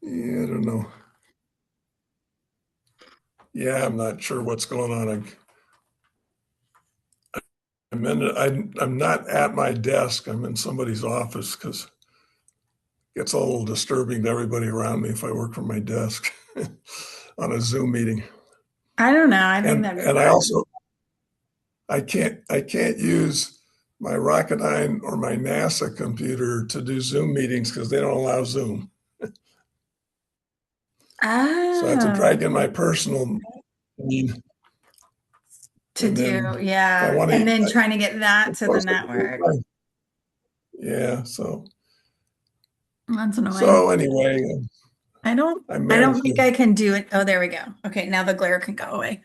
Yeah, I don't know. Yeah, I'm not sure what's going on. I'm not at my desk. I'm in somebody's office because it gets a little disturbing to everybody around me if I work from my desk on a Zoom meeting. I don't know. I think And that'd be and I fun. also I can't use my Rocketdyne or my NASA computer to do Zoom meetings because they don't allow Zoom. So I have to Oh, drag in my personal machine, to and do, then if I yeah. want to, And then trying to get that of to the course, I can do it network. yeah. So That's annoying. so anyway, I I don't managed think I can do it. Oh, there we go. Okay, now the glare can go away.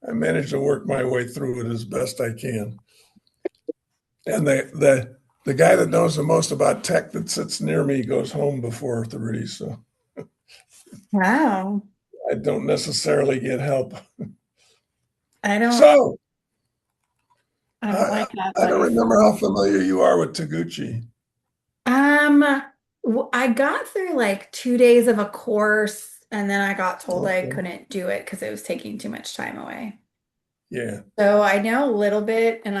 I managed to work my way through it as best I can. And the guy that knows the most about tech that sits near me goes home before 3, so Wow. I don't necessarily get help. I don't So I don't I, like that I don't life. remember how familiar you are with Taguchi. Um, I got through like 2 days of a course and then I got told I Okay. couldn't do it because it was taking too much time away. Yeah. So I know a little bit and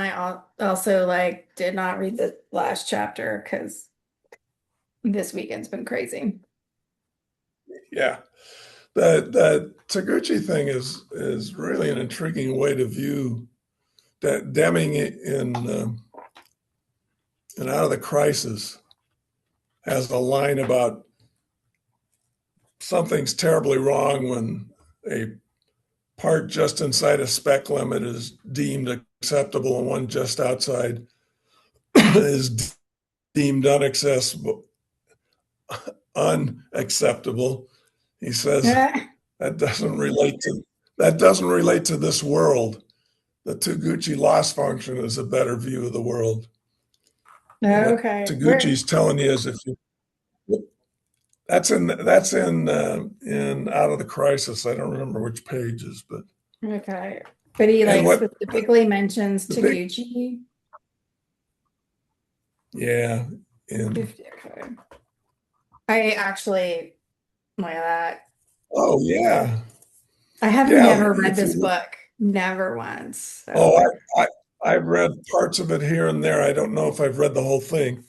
also like did not read the last chapter because this weekend's been crazy. Yeah. The Taguchi thing is really an intriguing way to view that Deming in Out of the Crisis has a line about something's terribly wrong when a part just inside a spec limit is deemed acceptable and one just outside is deemed unacceptable. He says that doesn't relate to that doesn't relate to this world. The Taguchi loss function is a better view of the world. And what Okay. Taguchi's telling you is if you that's in Out of the Crisis. I don't remember which pages, but Okay. But he and like what specifically mentions the big Taguchi. yeah, and 50. Okay. I actually like that. oh yeah, I have yeah. never read If this you book. Never once. So oh, I've read parts of it here and there. I don't know if I've read the whole thing.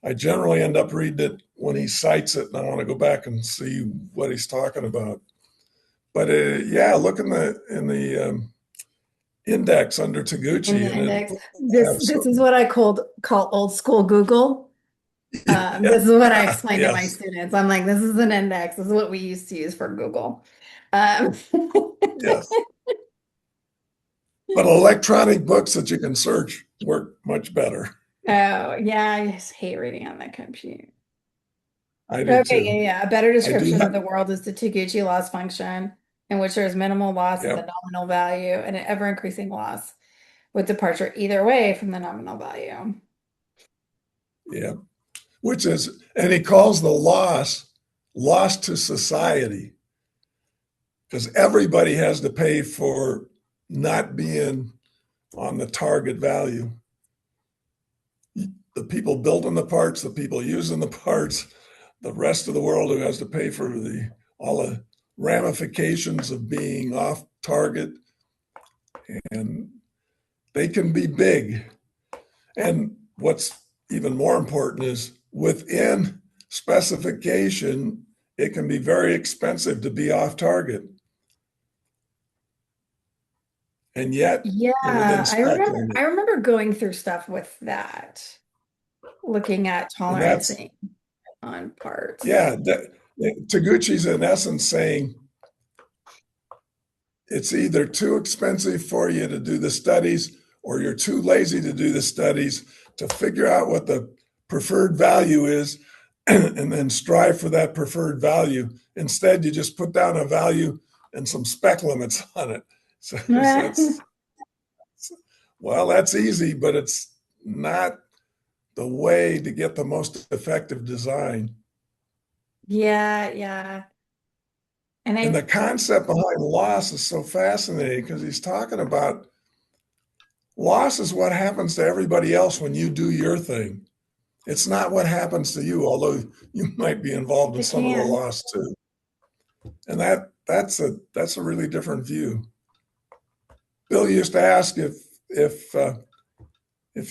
I generally end up reading it when he cites it, and I want to go back and see what he's talking about. But yeah, look in the index under in the Taguchi, and index. it This have this is some. what I call old school Google. This is what I Yeah, explain to my yes, students. I'm like, this is an index. This is what we used to use for Google. Um, yes. But electronic books that you can search work much better. oh, yeah, I just hate reading on the computer. I do Okay, yeah, too. yeah. A better I do description of have. the world is the Taguchi loss function, in which there is minimal loss at the Yep, nominal value and an ever-increasing loss with departure either way from the nominal value. yep. Which is, and he calls the loss to society because everybody has to pay for not being on the target value. The people building the parts, the people using the parts, the rest of the world who has to pay for the all the ramifications of being off target, and they can be big. And what's even more important is within specification, it can be very expensive to be off target. And yet Yeah, they're within spec limit. I remember going through stuff with that, looking at And that's, tolerancing on parts. yeah, Taguchi's in essence saying it's either too expensive for you to do the studies or you're too lazy to do the studies to figure out what the preferred value is and then strive for that preferred value. Instead, you just put down a value and some spec limits on it. So that's, well, that's easy, but it's not the way to get the most effective design. Yeah, yeah. And And I the concept behind loss is so fascinating because he's talking about loss is what happens to everybody else when you do your thing. It's not what happens to you, although you might be involved in It some of the can. loss too. And that's a really different view. Bill used to ask if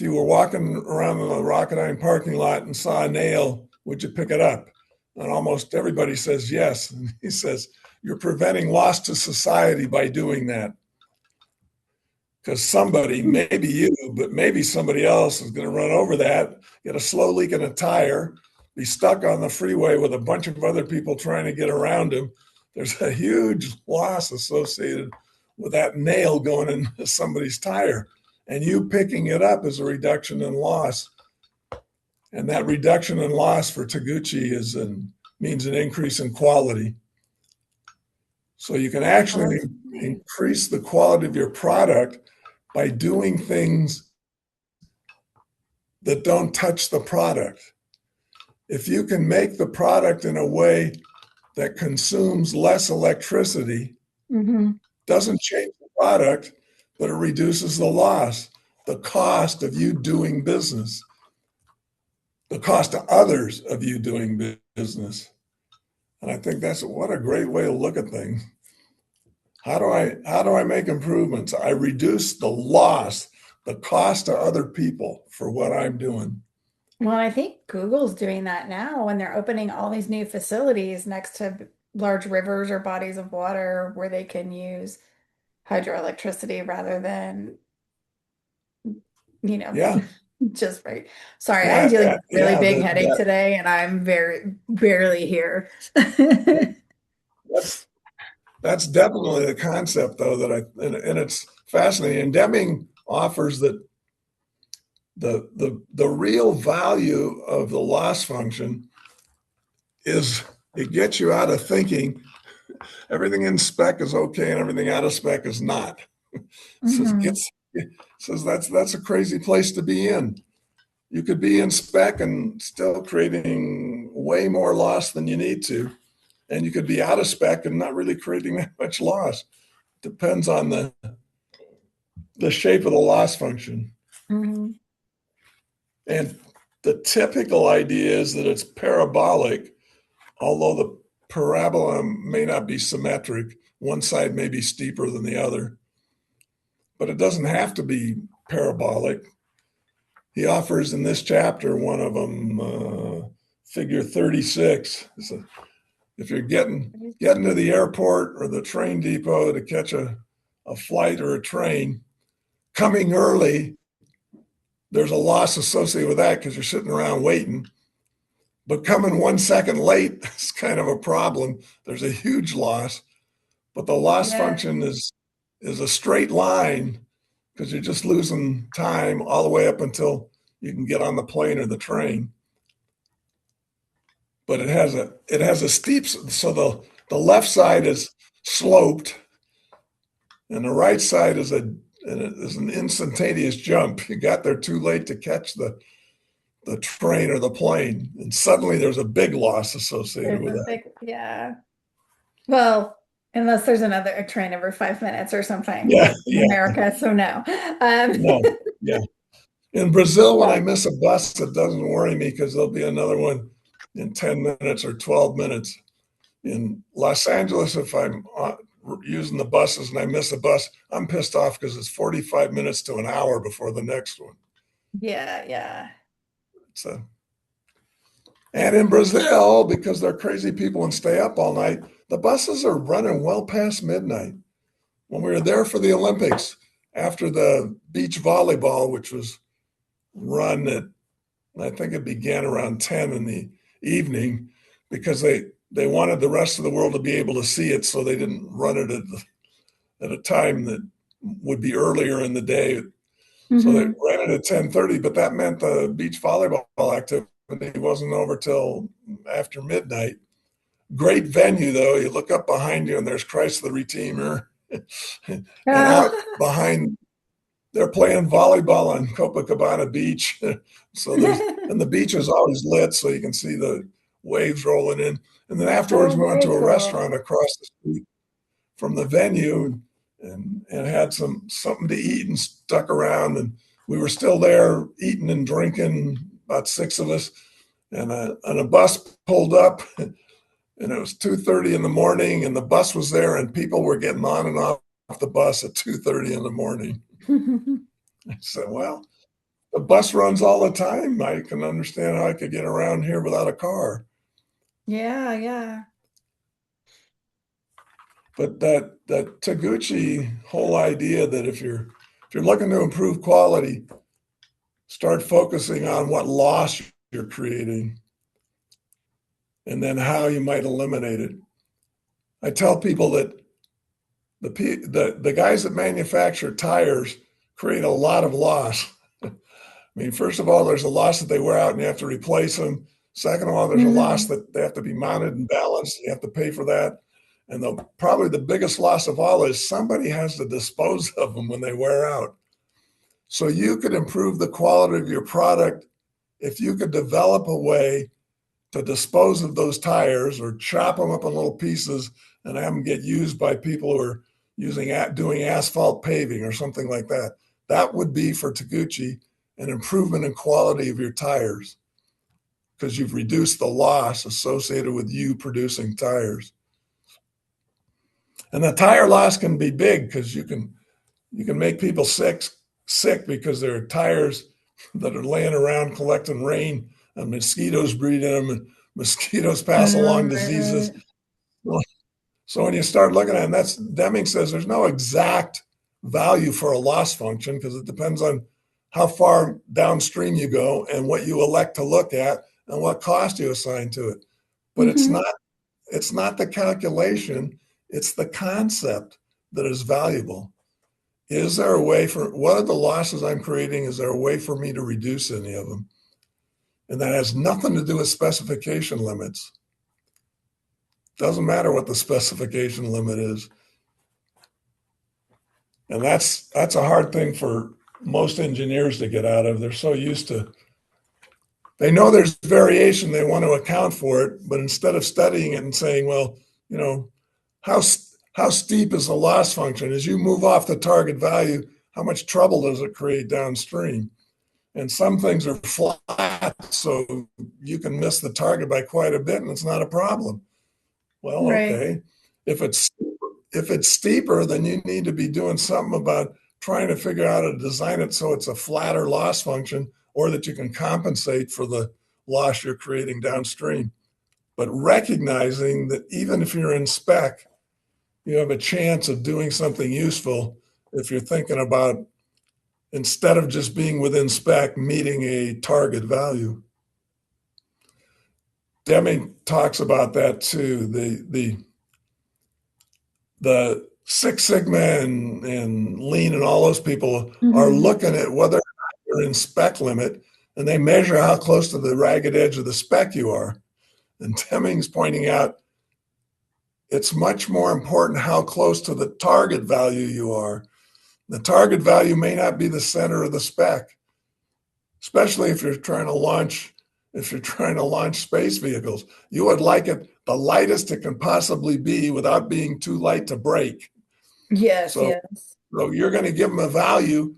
you were walking around the Rocketine parking lot and saw a nail, would you pick it up? And almost everybody says yes. And he says, you're preventing loss to society by doing that. Because somebody, maybe you, but maybe somebody else is going to run over that, get a slow leak in a tire, be stuck on the freeway with a bunch of other people trying to get around him. There's a huge loss associated with that nail going into somebody's tire. And you picking it up is a reduction in loss. And that reduction in loss for Taguchi means an increase in quality. So you can actually increase the quality of your product by doing things that don't touch the product. If you can make the product in a way that consumes less electricity, doesn't change the product, but it reduces the loss, the cost of you doing business, the cost to others of you doing business. And I think that's what a great way to look at things. How do I make improvements? I reduce the loss, the cost to other people for what I'm doing. Well, I think Google's doing that now when they're opening all these new facilities next to large rivers or bodies of water where they can use hydroelectricity rather than, Yeah, just right. Sorry, I'm yeah, dealing with a really yeah. big headache today and I'm very barely here. That's that's definitely the concept, though, and it's fascinating. And Deming offers that the real value of the loss function is it gets you out of thinking everything in spec is okay and everything out of spec is not. So it says that's a crazy place to be in. You could be in spec and still creating way more loss than you need to, and you could be out of spec and not really creating that much loss. Depends on the shape of the loss function. Mhm. And the typical idea is that it's parabolic, although the parabola may not be symmetric. One side may be steeper than the other, but it doesn't have to be parabolic. He offers in this chapter one of them, figure 36. So if you're getting to the airport or the train depot to catch a flight or a train, coming early, there's a loss associated with that because you're sitting around waiting. But coming 1 second late is kind of a problem. There's a huge loss, but the loss Yeah. function is a straight line because you're just losing time all the way up until you can get on the plane or the train. But it has a steep, so the left side is sloped, and the right side is an instantaneous jump. You got there too late to catch the train or the plane, and suddenly there's a big loss associated with that. Yeah. Well, unless there's a train every 5 minutes or something Yeah, in yeah, America, so no. no, yeah. In Brazil, when I Yeah. miss a bus, it doesn't worry me because there'll be another one in 10 minutes or 12 minutes. In Los Angeles, if I'm using the buses and I miss a bus, I'm pissed off because it's 45 minutes to an hour before the next one. Yeah, yeah. So, and in Brazil, because they're crazy people and stay up all night, the buses are running well past midnight. When we were there for the Olympics, after the beach volleyball, which was run at, I think it began around 10 in the evening, because they wanted the rest of the world to be able to see it, so they didn't run it at a time that would be earlier in the day. So they ran it at 10:30, but that meant the beach volleyball activity wasn't over till after midnight. Great venue, though. You look up behind you and there's Christ the Redeemer. And out behind, they're playing volleyball on Copacabana Beach. So and the beach is always lit so you can see the waves rolling in. And then afterwards, Oh, we went very to a cool. restaurant across the street from the venue and had something to eat and stuck around. And we were still there eating and drinking about six of us, and a bus pulled up, and it was 2:30 in the morning, and the bus was there, and people were getting on and off the bus at 2:30 in the morning. I said, well, the bus runs all the time. I can understand how I could get around here without a car. Yeah, yeah. But that Taguchi whole idea that if you're looking to improve quality, start focusing on what loss you're creating and then how you might eliminate it. I tell people that the guys that manufacture tires create a lot of loss. I mean, first of all, there's a loss that they wear out and you have to replace them. Second of all, there's a loss Hmm. that they have to be mounted and balanced. You have to pay for that. And probably the biggest loss of all is somebody has to dispose of them when they wear out. So you could improve the quality of your product if you could develop a way to dispose of those tires or chop them up in little pieces and have them get used by people who are doing asphalt paving or something like that. That would be for Taguchi an improvement in quality of your tires because you've reduced the loss associated with you producing tires. And the tire loss can be big because you can make people sick because there are tires that are laying around collecting rain and mosquitoes breed in them and mosquitoes pass along Right, diseases. right. So when you start looking at it, and that's Deming says there's no exact value for a loss function because it depends on how far downstream you go and what you elect to look at and what cost you assign to it. But Hmm. it's not the calculation, it's the concept that is valuable. Is there a way for what are the losses I'm creating? Is there a way for me to reduce any of them? And that has nothing to do with specification limits. Doesn't matter what the specification limit is. And that's a hard thing for most engineers to get out of. They're so used to they know there's variation, they want to account for it, but instead of studying it and saying, well, you know, how how steep is the loss function? As you move off the target value, how much trouble does it create downstream? And some things are flat, so you can miss the target by quite a bit, and it's not a problem. Well, Right. okay. If it's steeper, then you need to be doing something about trying to figure out how to design it so it's a flatter loss function, or that you can compensate for the loss you're creating downstream. But recognizing that even if you're in spec, you have a chance of doing something useful if you're thinking about instead of just being within spec, meeting a target value. Deming talks about that too. The Six Sigma and Lean and all those people are Hmm. looking at whether or not you're in spec limit, and they measure how close to the ragged edge of the spec you are. And Deming's pointing out it's much more important how close to the target value you are. The target value may not be the center of the spec, especially if you're trying to launch space vehicles. You would like it the lightest it can possibly be without being too light to break. Yes, So, yes. so you're going to give them a value,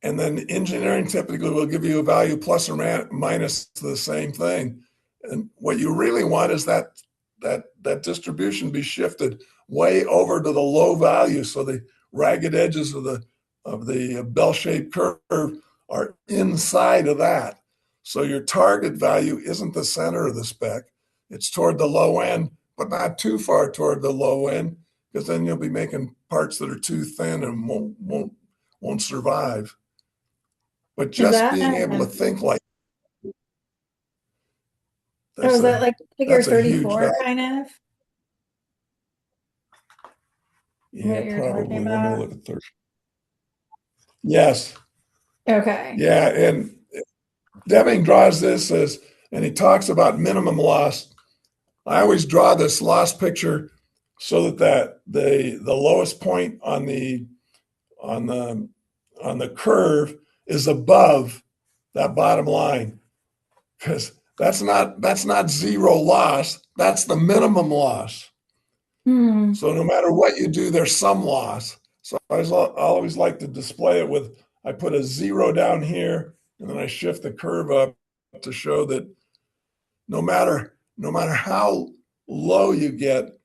and then engineering typically will give you a value plus or minus the same thing. And what you really want is that distribution be shifted way over to the low value, so the ragged edges of the bell-shaped curve are inside of that. So your target value isn't the center of the spec; it's toward the low end, but not too far toward the low end, because then you'll be making parts that are too thin and won't survive. But Is just that being able to think like oh, that's is that a like figure that's a huge 34 value. kind of Yeah, what you're talking probably. Let me about? look at third. Yes. Okay. Yeah. And Deming draws this as, and he talks about minimum loss. I always draw this loss picture so that the lowest point on the on the curve is above that bottom line, because that's not zero loss. That's the minimum loss. Hmm. So no matter what you do, there's some loss. So I always like to display it with I put a zero down here, and then I shift the curve up, to show that no matter how low you get,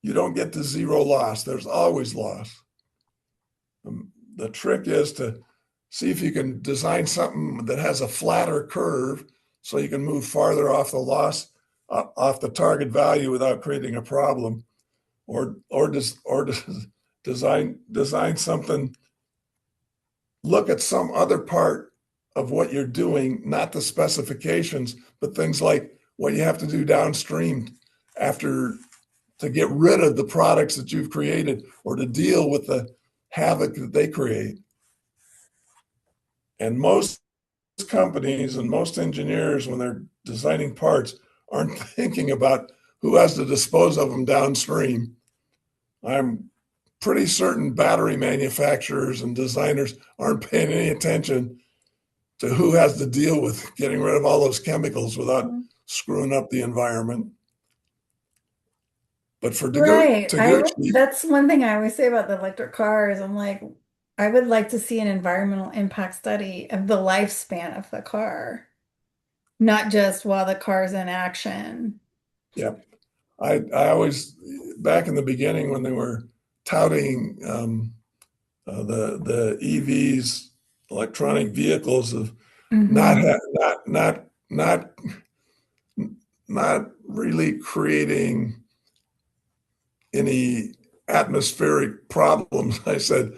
you don't get to zero loss. There's always loss. The trick is to see if you can design something that has a flatter curve so you can move farther off the loss, off the target value without creating a problem, or design something. Look at some other part of what you're doing, not the specifications, but things like what you have to do downstream after to get rid of the products that you've created or to deal with the havoc that they create. And most companies and most engineers, when they're designing parts, aren't thinking about who has to dispose of them downstream. I'm pretty certain battery manufacturers and designers aren't paying any attention to who has to deal with getting rid of all those chemicals without screwing up the environment. But for Right. Taguchi, That's one thing I always say about the electric cars. I'm like, I would like to see an environmental impact study of the lifespan of the car, not just while the car's in action. yeah, I always, back in the beginning when they were touting the EVs, electronic vehicles, of not Hmm. not not not not really creating any atmospheric problems. I said,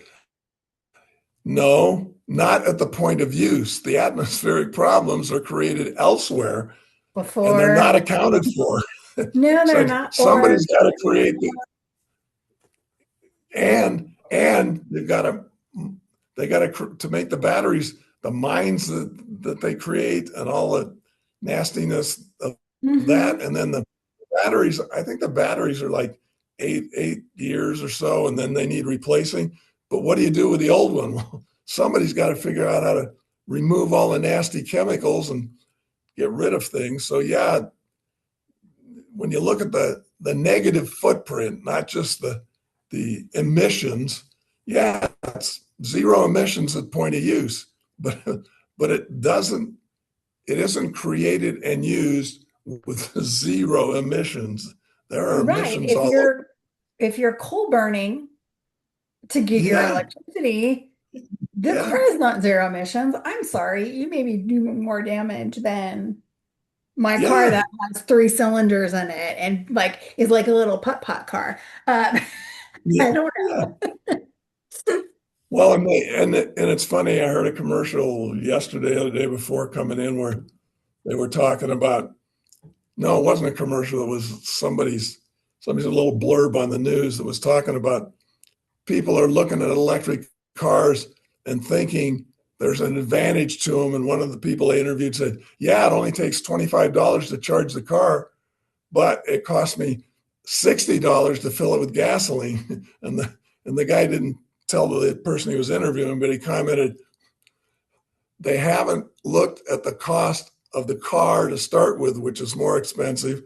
no, not at the point of use. The atmospheric problems are created elsewhere and they're not Before. accounted for. No, they're So not. Or somebody's got to create the, and they got to make the batteries, the mines that they create and all the nastiness of that. Mhm. And then the batteries, I think the batteries are like 8 years or so, and then they need replacing. But what do you do with the old one? Well, somebody's got to figure out how to remove all the nasty chemicals and get rid of things. So yeah, when you look at the negative footprint, not just the emissions, yeah, it's zero emissions at point of use, but it isn't created and used with zero emissions. There are right. emissions all over. If you're coal burning to get your Yeah, electricity, the car yeah, is not zero emissions. I'm sorry, you may be doing more damage than my car yeah, that has three cylinders in it and like is like a little putt-putt car. yeah, I don't yeah. know. Well, and it's funny. I heard a commercial yesterday or the day before coming in where they were talking about. No, it wasn't a commercial. It was somebody's a little blurb on the news that was talking about people are looking at electric cars and thinking there's an advantage to them. And one of the people they interviewed said, "Yeah, it only takes $25 to charge the car, but it cost me $60 to fill it with gasoline." And the guy didn't tell the person he was interviewing, but he commented, they haven't looked at the cost of the car to start with, which is more expensive,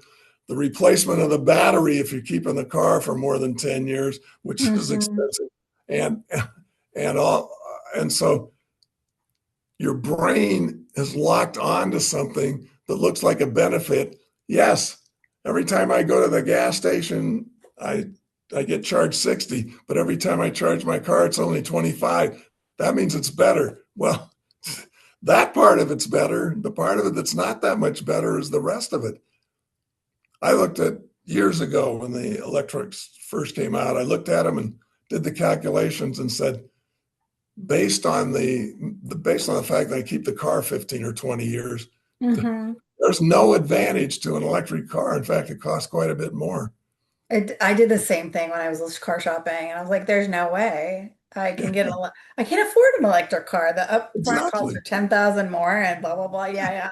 the replacement of the battery if you're keeping the car for more than 10 years, which is Mhm. expensive, and and all and so your brain is locked onto something that looks like a benefit. Yes, every time I go to the gas station, I get charged 60, but every time I charge my car, it's only 25. That means it's better. Well, that part of it's better. The part of it that's not that much better is the rest of it. I looked at years ago when the electrics first came out, I looked at them and did the calculations and said, based on the fact that I keep the car 15 or 20 years, Mhm. there's no advantage to an electric car. In fact, it costs quite a bit more. I did the same thing when I was car shopping, and I was like, "There's no way I can't afford an electric car. The upfront costs Exactly. are 10,000 more, and blah blah blah." Yeah, yeah.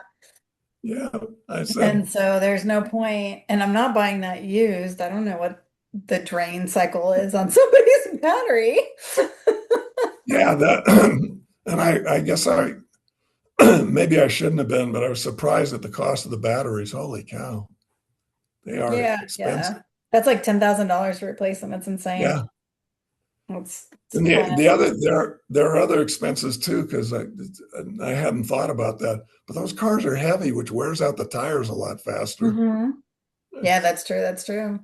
Yeah. I said, And so there's no point, and I'm not buying that used. I don't know what the drain cycle is on somebody's battery. yeah, that, and I guess maybe I shouldn't have been, but I was surprised at the cost of the batteries. Holy cow. They are Yeah, expensive. yeah. That's like $10,000 to replace them. It's insane. Yeah. It's And kind the of other there are other expenses too, because I hadn't thought about that. But those cars are heavy, which wears out the tires a lot faster. Yeah, that's true. That's true.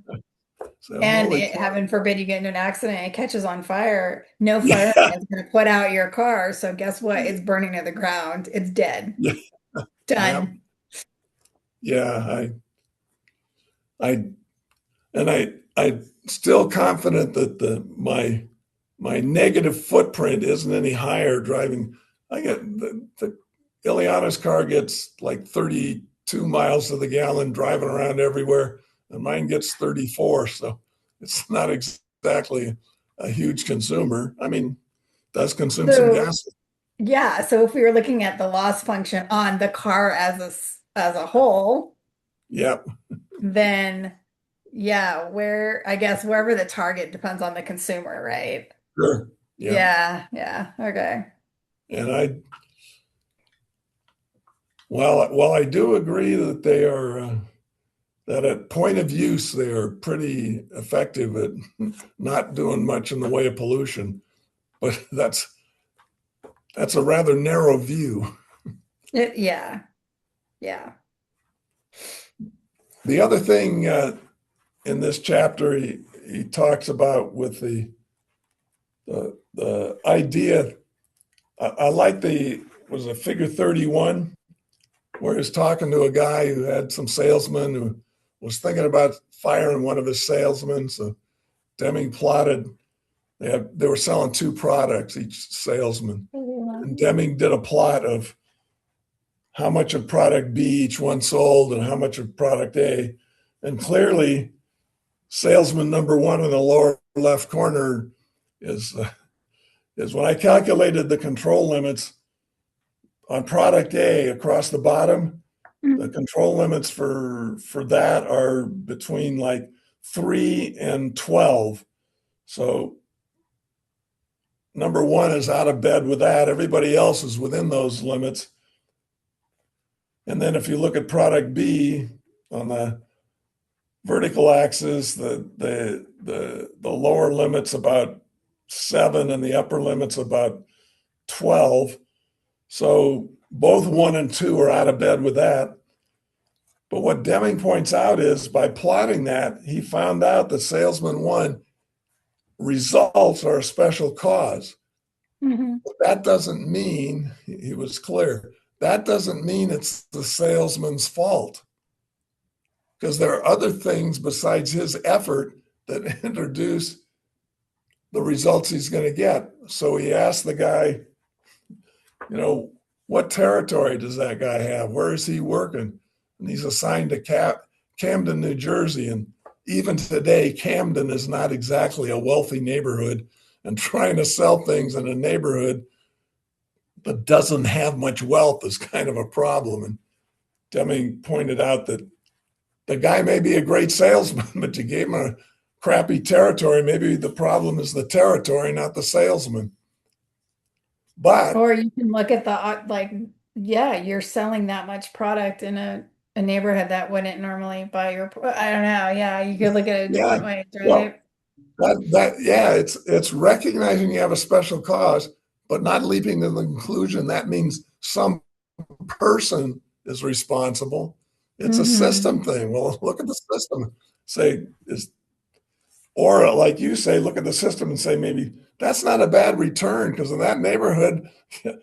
So And holy it, cow! heaven forbid you get into an accident, it catches on fire. No fireman Yeah, is going to put out your car. So guess what? It's burning to the ground. It's dead. yeah, yeah, Done. yeah. I and I still confident that my negative footprint isn't any higher driving. I get the Ileana's car gets like 32 miles to the gallon driving around everywhere, and mine gets 34. So it's not exactly a huge consumer. I mean, does consume some So gas. yeah, so if we were looking at the loss function on the car as as a whole, Yep, then yeah, where I guess wherever the target depends on the consumer, right? sure. Yep. Yeah, yeah. Okay. And while I do agree that they are that at point of use they are pretty effective at not doing much in the way of pollution, but that's a rather narrow view. Yeah, yeah. The other thing in this chapter he talks about with the idea. I like the was a figure 31 where he's talking to a guy who had some salesman who was thinking about firing one of his salesmen. So Deming plotted they were selling two products each salesman, and Deming did a plot of how much of product B each one sold and how much of product A. And clearly, salesman number one in the lower left corner is is when I calculated the control limits on product A across the bottom. The control limits for that are between like 3 and 12. So number one is out of bed with that. Everybody else is within those limits. And then if you look at product B on the vertical axis, the lower limit's about 7 and the upper limit's about 12. So both 1 and 2 are out of bed with that. But what Deming points out is by plotting that, he found out that salesman one results are a special cause. Mhm. But that doesn't mean, he was clear, that doesn't mean it's the salesman's fault. Because there are other things besides his effort that introduce the results he's going to get. So he asked the guy, what territory does that guy have? Where is he working? And he's assigned to Camden, New Jersey. And even today, Camden is not exactly a wealthy neighborhood. And trying to sell things in a neighborhood that doesn't have much wealth is kind of a problem. And Deming pointed out that the guy may be a great salesman, but you gave him a crappy territory. Maybe the problem is the territory, not the salesman. But Or you can look at the like, yeah, you're selling that much product in a neighborhood that wouldn't normally buy your. I don't know. Yeah, you could look at it yeah, different ways, well, right? yeah, it's recognizing you have a special cause, but not leaping to the conclusion that means some person is responsible. It's a Hmm. system thing. Well, look at the system. Say is Or like you say, look at the system and say maybe that's not a bad return because in that neighborhood,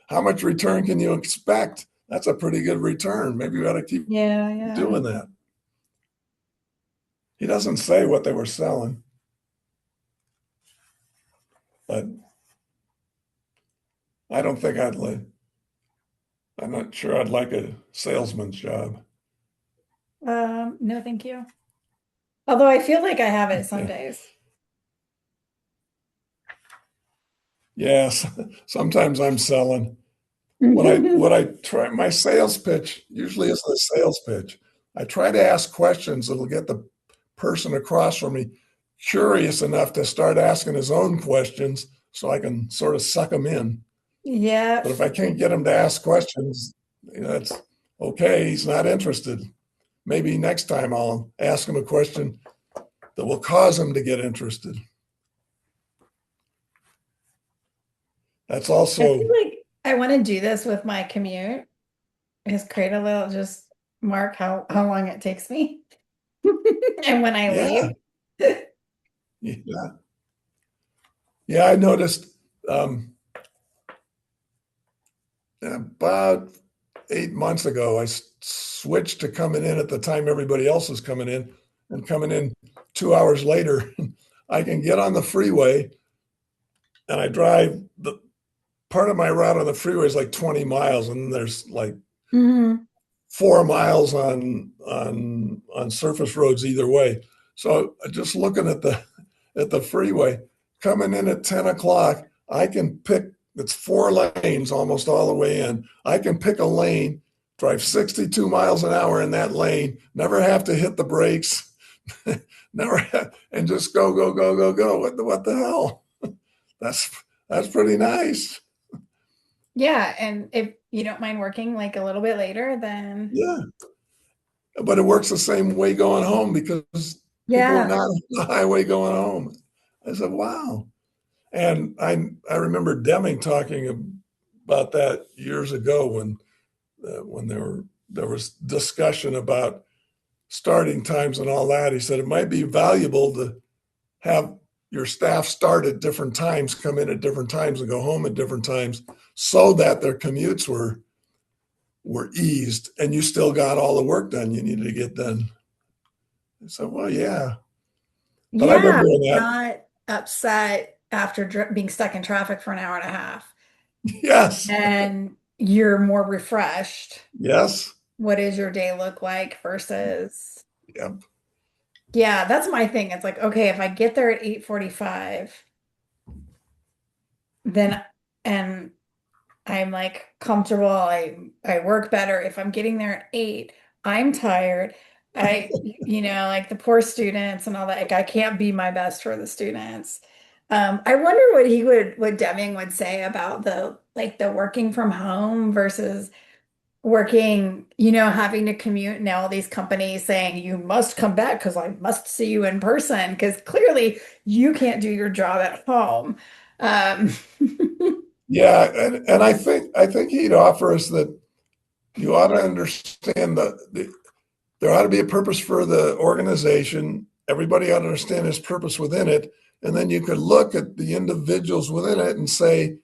how much return can you expect? That's a pretty good return. Maybe we ought to keep Yeah, yeah. doing that. He doesn't say what they were selling, but I don't think I'd like. I'm not sure I'd like a salesman's job. No, thank you. Although I feel like I have it some Yeah. days. Yes. Sometimes I'm selling. What I try my sales pitch usually isn't a sales pitch. I try to ask questions that'll get the person across from me curious enough to start asking his own questions so I can sort of suck him in. Yeah. But if I can't get him to ask questions, that's okay. He's not interested. Maybe next time I'll ask him a question that will cause him to get interested. That's I feel also, like I want to do this with my commute, is create a little, just mark how long it takes me and when I yeah, leave. yeah, yeah. I noticed um, about 8 months ago, I switched to coming in at the time everybody else is coming in, and coming in 2 hours later. I can get on the freeway and I drive the part of my route on the freeway is like 20 miles, and there's like Hmm. 4 miles on surface roads either way. So just looking at the freeway coming in at 10 o'clock, I can pick, it's 4 lanes almost all the way in. I can pick a lane, drive 62 miles an hour in that lane, never have to hit the brakes, never have, and just go, go, go, go, go. What the hell? That's that's pretty nice. Yeah, and if you don't mind working like a little bit later, then Yeah. But it works the same way going home because people are yeah. not on the highway going home. I said, wow. And I remember Deming talking about that years ago when there was discussion about starting times and all that. He said it might be valuable to have your staff start at different times, come in at different times, and go home at different times, so that their commutes were eased, and you still got all the work done you needed to get done. I said, well, yeah, but I've been Yeah, doing that. not upset after being stuck in traffic for an hour and a half. Yes, And you're more refreshed. yes, What does your day look like versus, yep. yeah, that's my thing. It's like, okay, if I get there at 8:45, then and I'm like comfortable, I work better. If I'm getting there at 8, I'm tired. Like the poor students and all that, like I can't be my best for the students. I wonder what Deming would say about the working from home versus working, having to commute, now all these companies saying you must come back because I must see you in person because clearly you can't do your job at home. Um, Yeah, and I think he'd offer us that you ought to understand there ought to be a purpose for the organization. Everybody ought to understand his purpose within it, and then you could look at the individuals within it and say,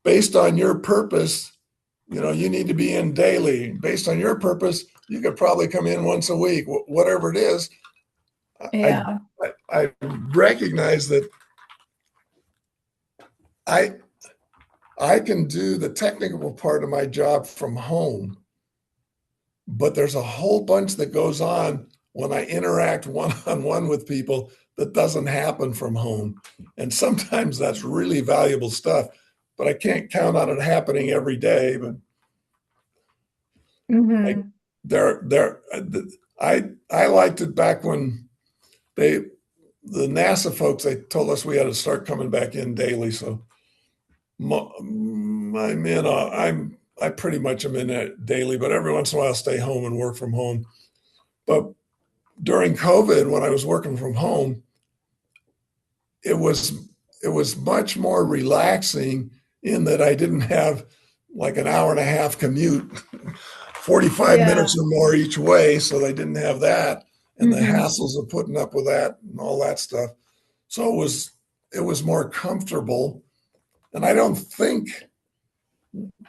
based on your purpose, you need to be in daily. Based on your purpose, you could probably come in once a week, whatever it is. I yeah. I recognize that I I can do the technical part of my job from home, but there's a whole bunch that goes on when I interact one on one with people that doesn't happen from home. And sometimes that's really valuable stuff, but I can't count on it happening every day. But like Hmm. there, I liked it back when they, the NASA folks, they told us we had to start coming back in daily. So I'm in. I pretty much am in it daily, but every once in a while, I stay home and work from home. But during COVID, when I was working from home, it was it was much more relaxing in that I didn't have like an hour and a half commute, 45 minutes Yeah. or more each way. So they didn't have that and the Hmm. hassles of putting up with that and all that stuff. So it was more comfortable. And I don't think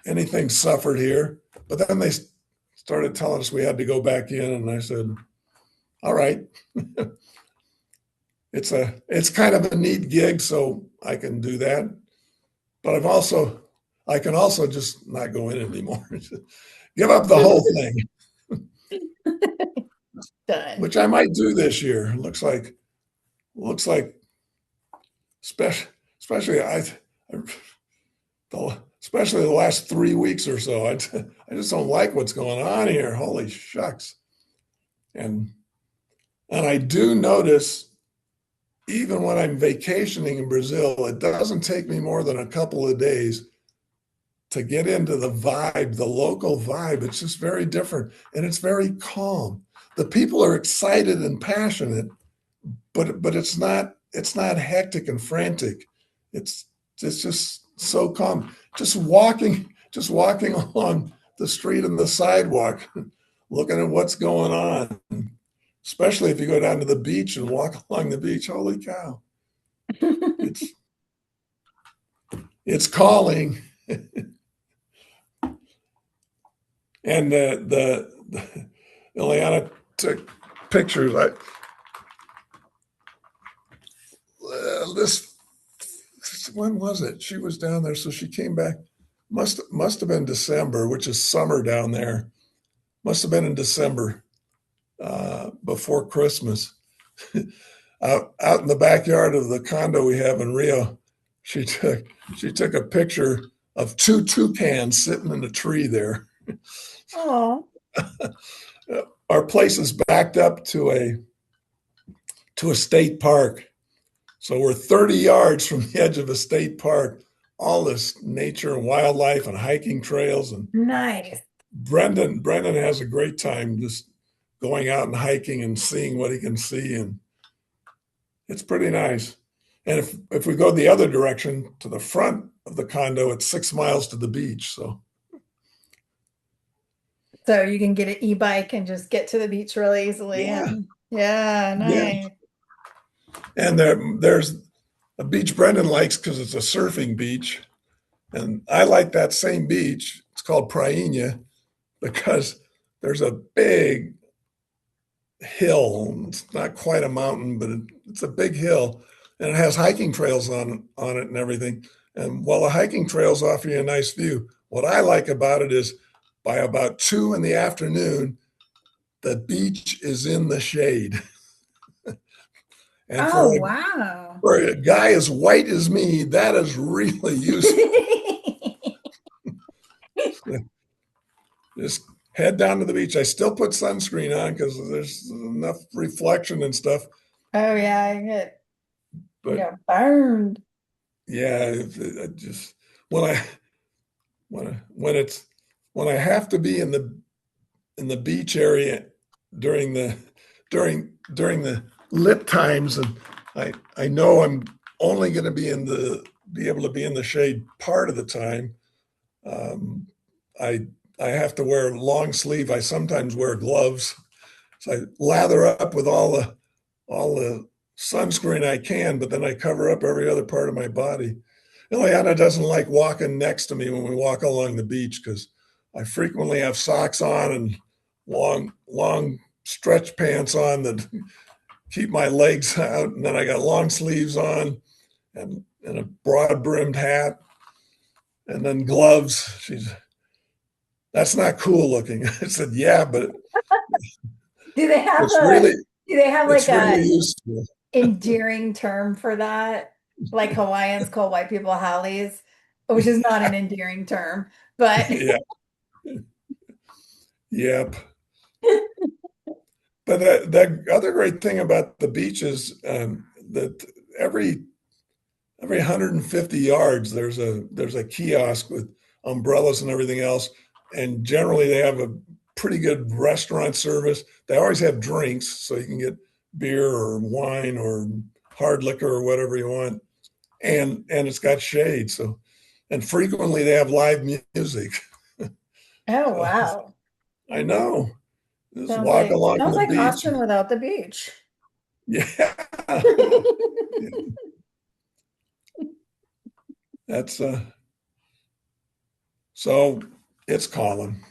anything suffered here. But then they started telling us we had to go back in, and I said, "All right, it's kind of a neat gig, so I can do that. But I can also just not go in anymore, give up the whole thing, Done. which I might do this year. Looks like especially especially the last 3 weeks or so. I just don't like what's going on here. Holy shucks! And and I do notice even when I'm vacationing in Brazil, it doesn't take me more than a couple of days to get into the vibe, the local vibe. It's just very different and it's very calm. The people are excited and passionate, but it's not hectic and frantic. It's just so calm. Just walking along the street and the sidewalk, looking at what's going on. Especially if you go down to the beach and walk along the beach. Holy cow! It's it's calling. And the Ileana took pictures. This when was it? She was down there, so she came back. Must have been December, which is summer down there. Must have been in December, before Christmas. Out in the backyard of the condo we have in Rio, she took a picture of two toucans sitting in a tree there. Oh, Our place is backed up to a state park. So we're 30 yards from the edge of a state park, all this nature and wildlife and hiking trails. And nice. Brendan has a great time just going out and hiking and seeing what he can see. And it's pretty nice. And if we go the other direction to the front of the condo, it's 6 miles to the beach. So You can get an e-bike and just get to the beach really easily. yeah, And yeah, yeah. nice. And there's a beach Brendan likes because it's a surfing beach. And I like that same beach. It's called Prainha because there's a big hill. It's not quite a mountain, but it's a big hill, and it has hiking trails on it and everything. And while the hiking trails offer you a nice view, what I like about it is by about 2 in the afternoon, the beach is in the shade. And Oh, wow. for a guy as white as me, that is really useful. Just head down to the beach. I still put sunscreen on because there's enough reflection and stuff. Oh yeah, you But get burned. yeah, just when I when I have to be in the beach area during the lit times, and I know I'm only going to be able to be in the shade part of the time. Um, I have to wear long sleeve. I sometimes wear gloves, so I lather up with all the sunscreen I can, but then I cover up every other part of my body. Ileana doesn't like walking next to me when we walk along the beach because I frequently have socks on and long stretch pants on that keep my legs out, and then I got long sleeves on and a broad brimmed hat, and then gloves. That's not cool looking. I said, yeah, but Do they have it's really like it's a really useful. endearing term for that? Like Hawaiians call white people haoles, which is not an endearing term, but Yeah, yep. But the other great thing about the beach is that every 150 yards there's a kiosk with umbrellas and everything else, and generally they have a pretty good restaurant service. They always have drinks, so you can get beer or wine or hard liquor or whatever you want, and it's got shade. So, and frequently they have live music. oh So wow. I know. Just Sounds walk like along sounds the like beach. Austin without the beach. Yeah. That's so it's calling.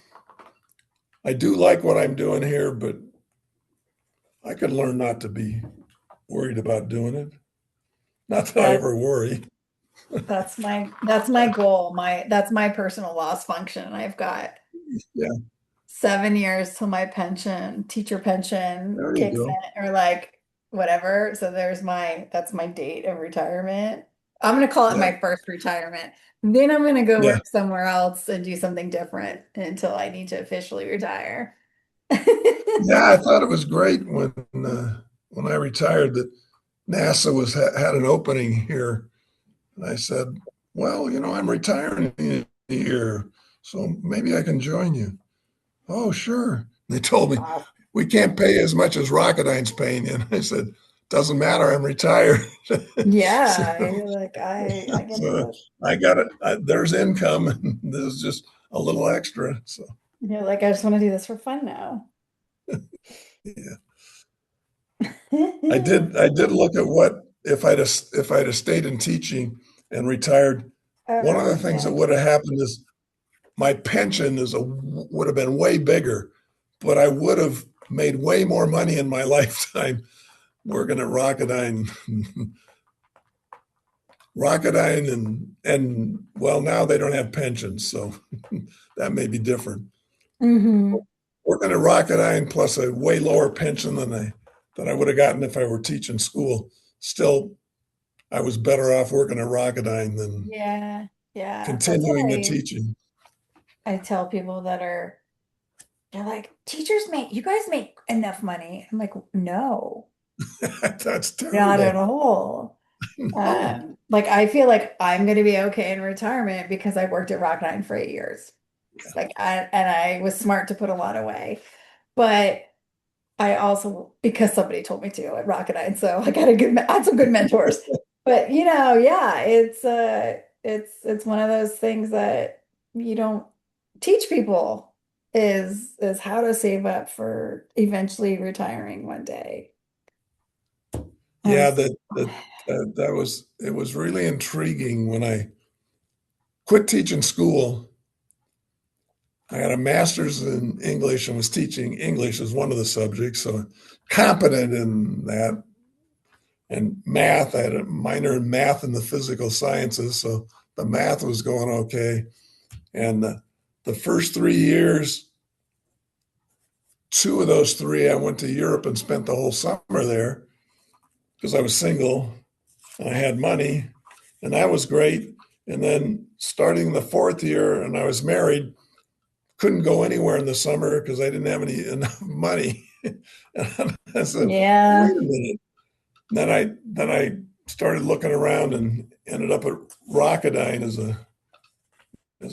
I do like what I'm doing here, but I could learn not to be worried about doing it. Not that I That ever worry. that's my goal. That's my personal loss function. I've got Yeah, 7 years till my pension, teacher pension there you kicks go. in or like whatever. So that's my date of retirement. I'm gonna call it Yeah, my first retirement. Then I'm gonna go yeah, work somewhere else and do something different until I need to officially retire. yeah. I thought it was great when I retired that NASA had an opening here, and I said, "Well, I'm retiring in a year, so maybe I can join you." Oh, sure. They told me Wow. we can't pay as much as Rockedyne's paying you. And I said, doesn't matter. I'm retired. so, Yeah, you're like I can do so this. I got it. There's income, and this is just a little extra. So You're like, I just want to do this for fun now. yeah, I did look at what if I'd have stayed in teaching and retired. One of the things that Yeah. would have happened is my pension would have been way bigger, but I would have made way more money in my lifetime working at Rocketdyne, Rocketdyne, and well, now they don't have pensions, so that may be different. Hmm. Working at Rocketdyne plus a way lower pension than I would have gotten if I were teaching school. Still, I was better off working at Rocketdyne than Yeah. Yeah. That's what continuing the teaching. I tell people that are, they're like, teachers make, you guys make enough money. I'm like, no, That's not at terrible. all. No. Like I feel like I'm going to be okay in retirement because I worked at Rockline for 8 years. Like and I was smart to put a lot away. But I also, because somebody told me to at Rocketdyne, so I got I had some good mentors. But yeah, it's one of those things that you don't teach people is how to save up for eventually retiring one day. And Yeah, it's that was it was really intriguing when I quit teaching school. I had a master's in English and was teaching English as one of the subjects, so competent in that. And math, I had a minor in math and the physical sciences, so the math was going okay. And the first 3 years, two of those three, I went to Europe and spent the whole summer there because I was single and I had money, and that was great. And then starting the fourth year, and I was married, couldn't go anywhere in the summer because I didn't have enough money. And I said, yeah. "Wait a minute." Then I started looking around and ended up at Rocketdyne as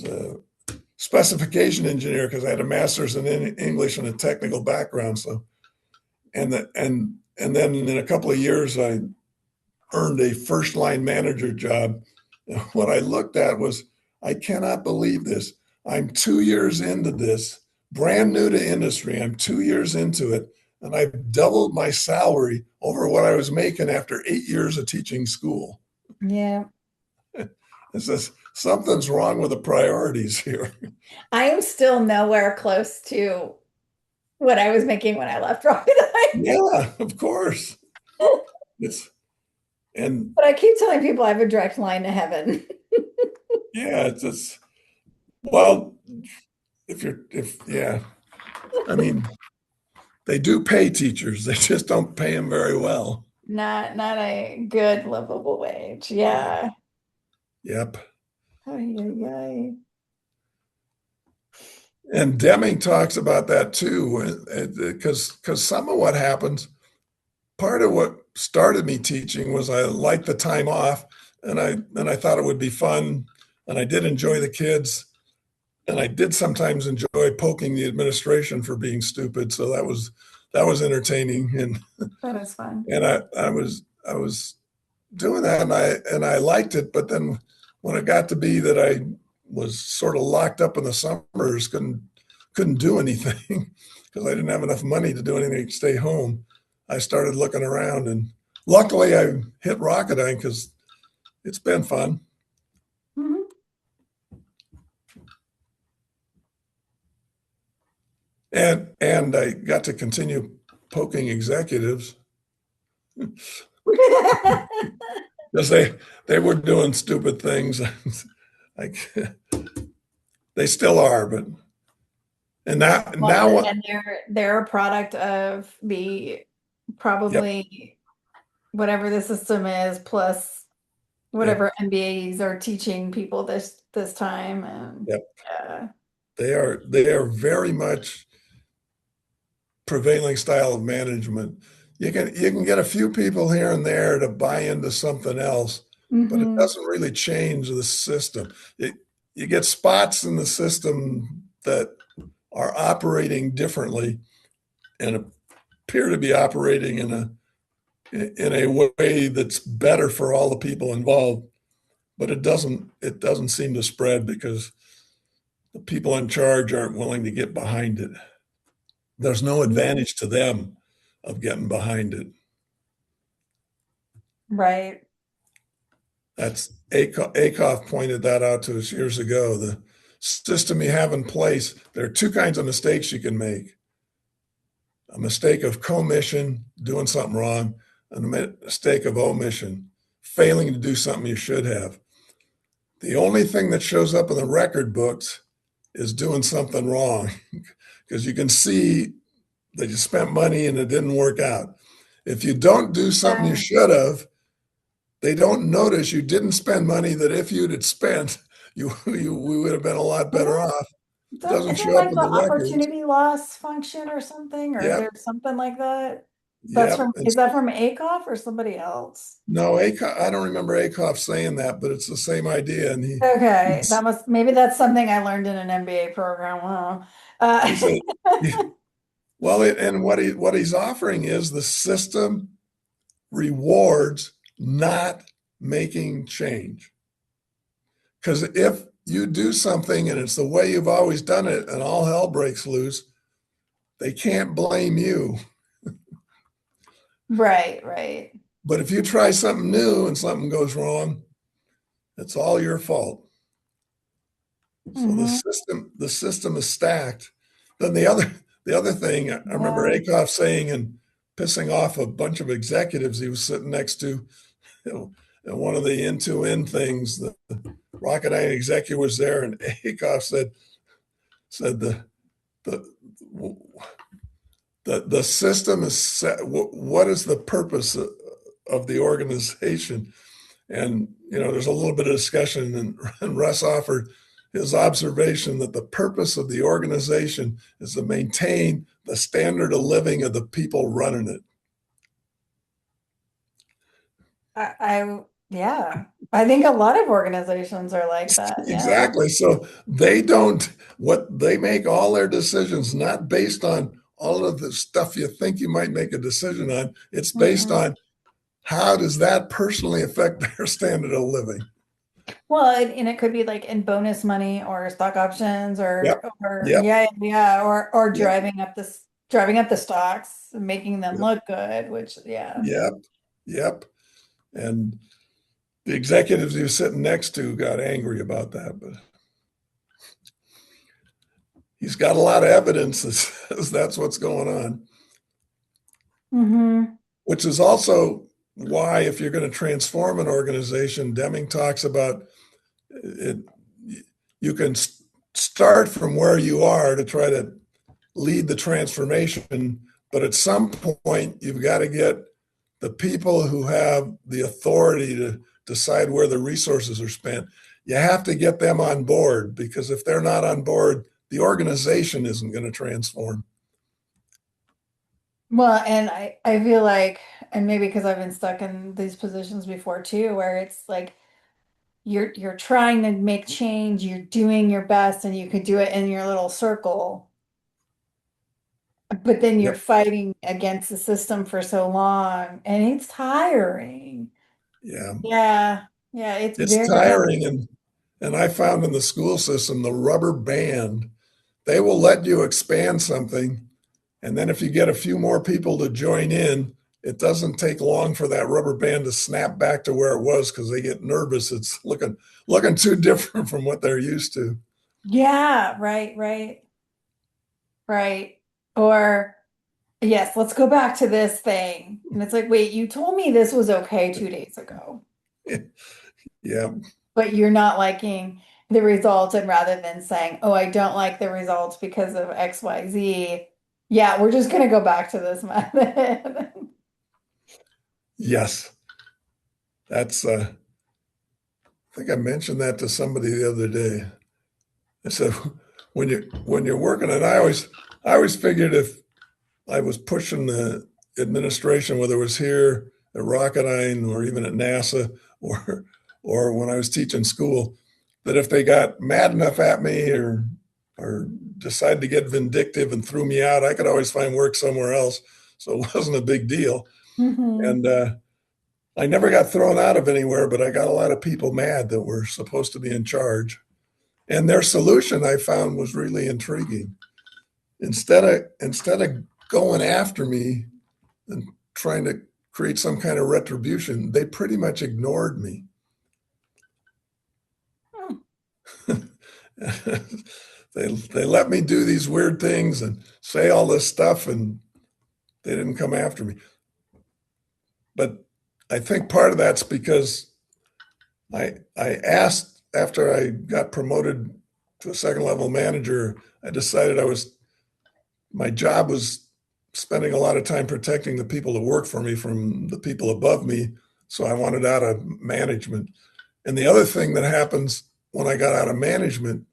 a specification engineer because I had a master's in English and a technical background. So and then in a couple of years, I earned a first line manager job. And what I looked at was, I cannot believe this. I'm 2 years into this, brand new to industry. I'm 2 years into it, and I've doubled my salary over what I was making after 8 years of teaching school. Yeah. It says something's wrong with the priorities here. I am still nowhere close to what I was making when I left Rocketdyne. Yeah, of course. It's and But I keep telling people I have a direct line to heaven. yeah, it's just well, if yeah, I mean, they do pay teachers. They just don't pay them very well. Not a good livable wage. Yeah. Yeah. Yep. Ay, ay, ay. And Deming talks about that too, because some of what happens, part of what started me teaching was I liked the time off, and I thought it would be fun, and I did enjoy the kids, and I did sometimes enjoy poking the administration for being stupid. So that was entertaining, That is fun. and I was doing that, and I liked it. But then when it got to be that I was sort of locked up in the summers, couldn't do anything because I didn't have enough money to do anything to stay home. I started looking around, and luckily I hit Rocketdyne because it's been fun, Mhm. and I got to continue poking executives because they were doing stupid things. Like they still are, but and Well, now what? and they're a product of the Yep, probably whatever the system is, plus yep, whatever MBAs are teaching people this time. And yep. yeah. They are very much prevailing style of management. You can get a few people here and there to buy into something else, but it Hmm. doesn't really change the system. You get spots in the system that are operating differently and appear to be operating in a way that's better for all the people involved. But it doesn't seem to spread because the people in charge aren't willing to get behind it. There's no advantage to them of getting behind it. Right. That's Akoff pointed that out to us years ago. The system you have in place, there are two kinds of mistakes you can make: a mistake of commission, doing something wrong, and a mistake of omission, failing to do something you should have. The only thing that shows up in the record books is doing something wrong, because you can see that you spent money and it didn't work out. If you don't do something you Yeah. should have, they don't notice you didn't spend money that if you'd had spent, we would have been a lot better off. It doesn't Isn't show up like in the the records. opportunity loss function or something, or Yep, there's something like that? That's yep. from, is that from Akoff or somebody else? No, I don't remember Akoff saying that, but it's the same idea. And Okay, that must, maybe that's something I learned in an MBA program. Wow. he said, well, and what he's offering is the system rewards not making change. Because if you do something and it's the way you've always done it and all hell breaks loose, they can't blame you. Right, right. But if you try something new and something goes wrong, it's all your fault. So Hmm. the system is stacked. Then the other thing I remember Yeah. Akoff saying and pissing off a bunch of executives he was sitting next to, and one of the end-to-end things, the Rocketdyne executive was there, and Akoff said the the system is set. What is the purpose of the organization? And there's a little bit of discussion, and Russ offered his observation that the purpose of the organization is to maintain the standard of living of the people running it. Yeah, I think a lot of organizations are like that. Yeah. Exactly. So they don't, what they make all their decisions not based on all of the stuff you think you might make a decision on. It's based Mhm. on how does that personally affect their standard of living. Well, and it could be like in bonus money or stock options Yep. or Yep. yeah, yeah, or Yep. driving up the stocks and making them Yep. look good, which yeah. Yep. Yep. And the executives he was sitting next to got angry about that, but he's got a lot of evidence that says that's what's going on, Hmm. which is also why, if you're going to transform an organization, Deming talks about it. You can start from where you are to try to lead the transformation, but at some point, you've got to get the people who have the authority to decide where the resources are spent. You have to get them on board, because if they're not on board, the organization isn't going to transform. Well, and I feel like, and maybe because I've been stuck in these positions before too, where it's like you're trying to make change, you're doing your best, and you could do it in your little circle. But then you're Yep. fighting against the system for so long, and it's tiring. Yeah. Yeah. Yeah, it's It's very tiring. And I found in the school system, the rubber band, they will let you expand something. And then if you get a few more people to join in, it doesn't take long for that rubber band to snap back to where it was, because they get nervous. It's looking too different from what they're used to. yeah, right, right, right. Or yes, let's go back to this thing. And it's like, wait, you told me this was okay 2 days ago, Yeah. but you're not liking the results. And rather than saying, oh, I don't like the results because of XYZ, yeah, we're just gonna go back to this method. Yes. That's I think I mentioned that to somebody the other day. I said, when you're working, and I always figured if I was pushing the administration, whether it was here at Rocketdyne or even at NASA, or when I was teaching school, that if they got mad enough at me, or decided to get vindictive and threw me out, I could always find work somewhere else. So it wasn't a big deal. Hmm. And I never got thrown out of anywhere, but I got a lot of people mad that were supposed to be in charge. And their solution I found was really intriguing. Instead of going after me and trying to create some kind of retribution, they pretty much ignored me. They let me do these weird things and say all this stuff, and they didn't come after me. But I think part of that's because I asked after I got promoted to a second level manager. I decided my job was spending a lot of time protecting the people that work for me from the people above me. So I wanted out of management. And the other thing that happens when I got out of management,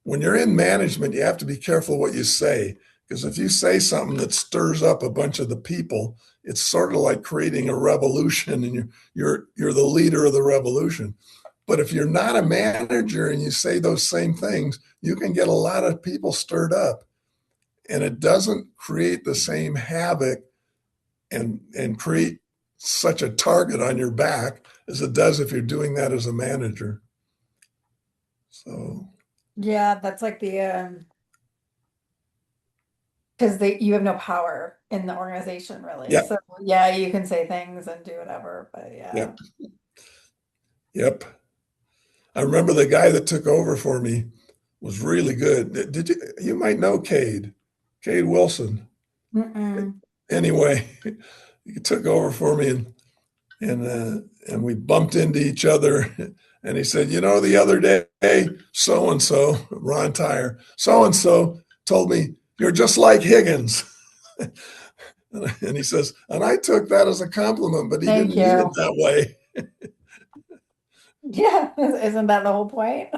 when you're in management, you have to be careful what you say. Because if you say something that stirs up a bunch of the people, it's sort of like creating a revolution, and you're the leader of the revolution. But if you're not a manager and you say those same things, you can get a lot of people stirred up, and it doesn't create the same havoc and create such a target on your back as it does if you're doing that as a manager. So Yeah, that's like the because they you have no power in the organization really. yeah, So yeah, you can say things and do whatever, but yeah, yeah. yep. I remember the guy that took over for me was really good. Did you might know Cade Wilson. Mm-mm. Anyway, he took over for me, and we bumped into each other. And he said, "You know, the other day, so and so, Ron Tyre, so and so told me you're just like Higgins." And he says, and I took that as a compliment, but he Thank didn't mean it you. that way. Yeah, isn't that the whole point?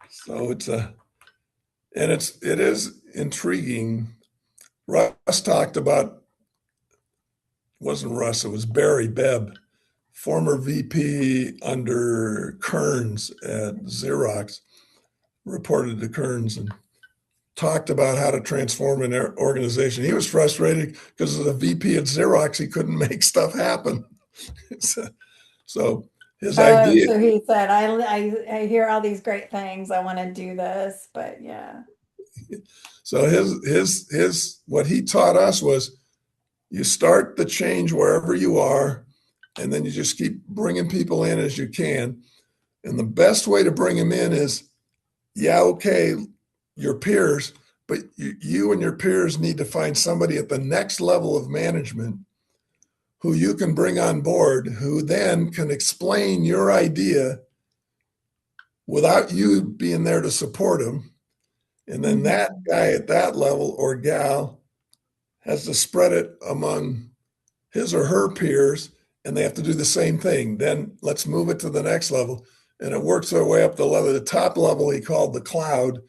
So it is intriguing. Russ talked about, wasn't Russ, it was Barry Bebb, former VP under Kearns at Xerox, reported to Kearns and talked about how to transform an organization. He was frustrated because as a VP at Xerox, he couldn't make stuff happen. so, so his Oh, idea, so he said, I hear all these great things. I want to do this, but yeah. so his what he taught us was you start the change wherever you are, and then you just keep bringing people in as you can. And the best way to bring them in is, yeah, okay, your peers, but you and your peers need to find somebody at the next level of management who you can bring on board, who then can explain your idea without you being there to support them. And then that Mhm. guy at that level or gal has to spread it among his or her peers, and they have to do the same thing. Then let's move it to the next level. And it works their way up the level. The top level he called the cloud.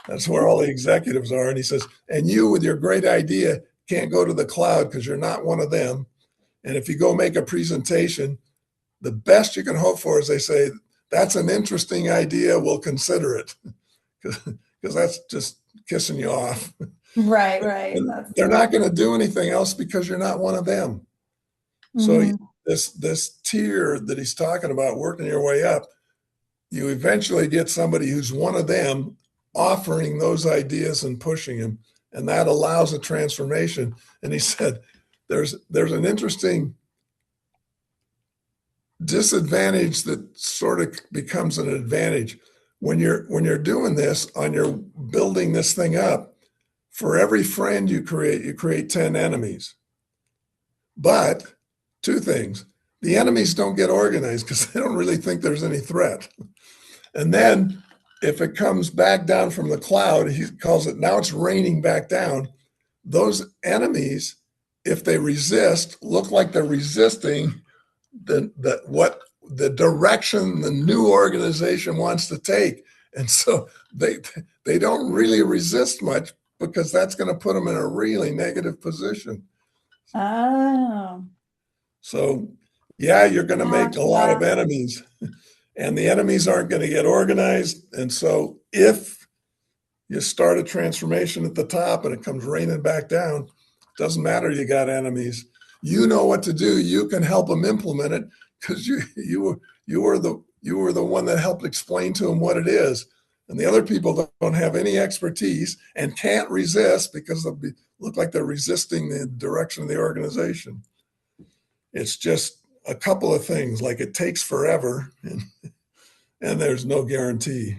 That's where all the executives are. And he says, and you with your great idea can't go to the cloud because you're not one of them. And if you go make a presentation, the best you can hope for is they say, that's an interesting idea. We'll consider it. Because that's just kissing you off. Right, right. And That's they're not going to do anything else because you're not one of them. So mhm. this tier that he's talking about, working your way up, you eventually get somebody who's one of them offering those ideas and pushing them, and that allows a transformation. And he said, there's an interesting disadvantage that sort of becomes an advantage when you're doing this on your building this thing up. For every friend you create 10 enemies. But two things: the enemies don't get organized because they don't really think there's any threat. And then if it comes back down from the cloud, he calls it, now it's raining back down. Those enemies, if they resist, look like they're resisting the direction the new organization wants to take. And so they don't really resist much because that's going to put them in a really negative position. Oh, So yeah, you're going to yeah, make a lot of yeah. enemies, and the enemies aren't going to get organized. And so if You start a transformation at the top and it comes raining back down. Doesn't matter you got enemies. You know what to do. You can help them implement it because you were the one that helped explain to them what it is. And the other people don't have any expertise and can't resist because they look like they're resisting the direction of the organization. It's just a couple of things, like it takes forever and there's no guarantee.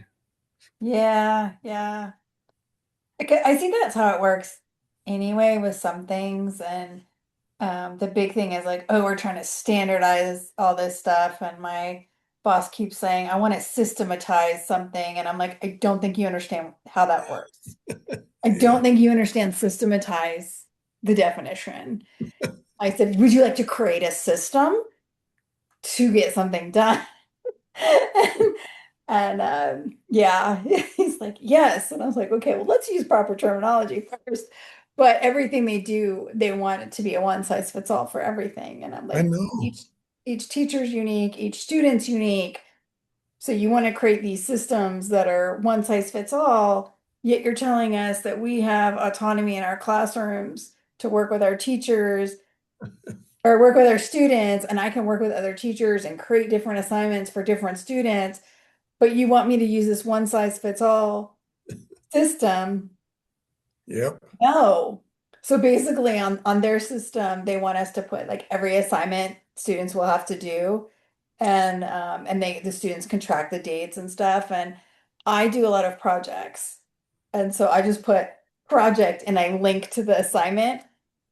Yeah, yeah. I think that's how it works anyway with some things. And the big thing is like, oh, we're trying to standardize all this stuff. And my boss keeps saying, I want to systematize something. And I'm like, I don't think you understand how that works. I Yeah. don't think you understand systematize the definition. I said, would you like to create a system to get something done? And yeah, he's like, yes. And I was like, okay, well, let's use proper terminology first. But everything they do, they want it to be a one size fits all for everything. And I'm I like, know. each teacher's unique, each student's unique. So you want to create these systems that are one size fits all, yet you're telling us that we have autonomy in our classrooms to work with our teachers or work with our students, and I can work with other teachers and create different assignments for different students, but you want me to use this one size fits all system? Yep. No. So basically on their system, they want us to put like every assignment students will have to do. And the students can track the dates and stuff. And I do a lot of projects. And so I just put project and I link to the assignment.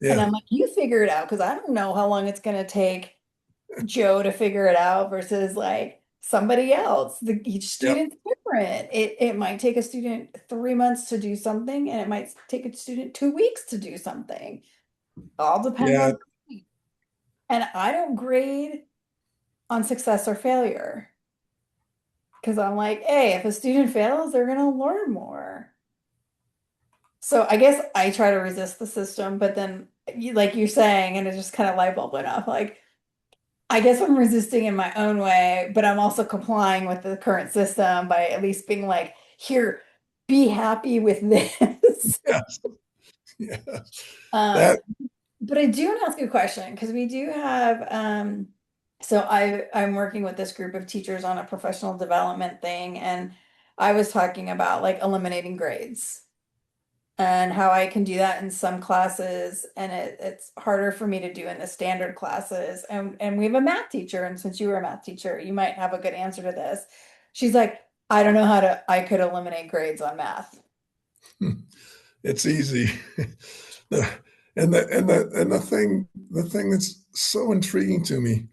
And Yeah. I'm like, you figure it out because I don't know how long it's gonna take Joe to figure it out versus like somebody else. Each Yep. student's different. It might take a student 3 months to do something, and it might take a student 2 weeks to do something. All depends Yeah. on. And I don't grade on success or failure because I'm like, hey, if a student fails, they're gonna learn more. So I guess I try to resist the system, but then like you're saying, and it just kind of light bulb went off, like I guess I'm resisting in my own way, but I'm also complying with the current system by at least being like, here, be happy with this. Yes. Yeah. Um, That. but I do want to ask you a question because we do have so I'm working with this group of teachers on a professional development thing, and I was talking about like eliminating grades and how I can do that in some classes, and it's harder for me to do in the standard classes. And we have a math teacher, and since you were a math teacher, you might have a good answer to this. She's like, I don't know how to I could eliminate grades on math. It's easy. The, and the thing that's so intriguing to me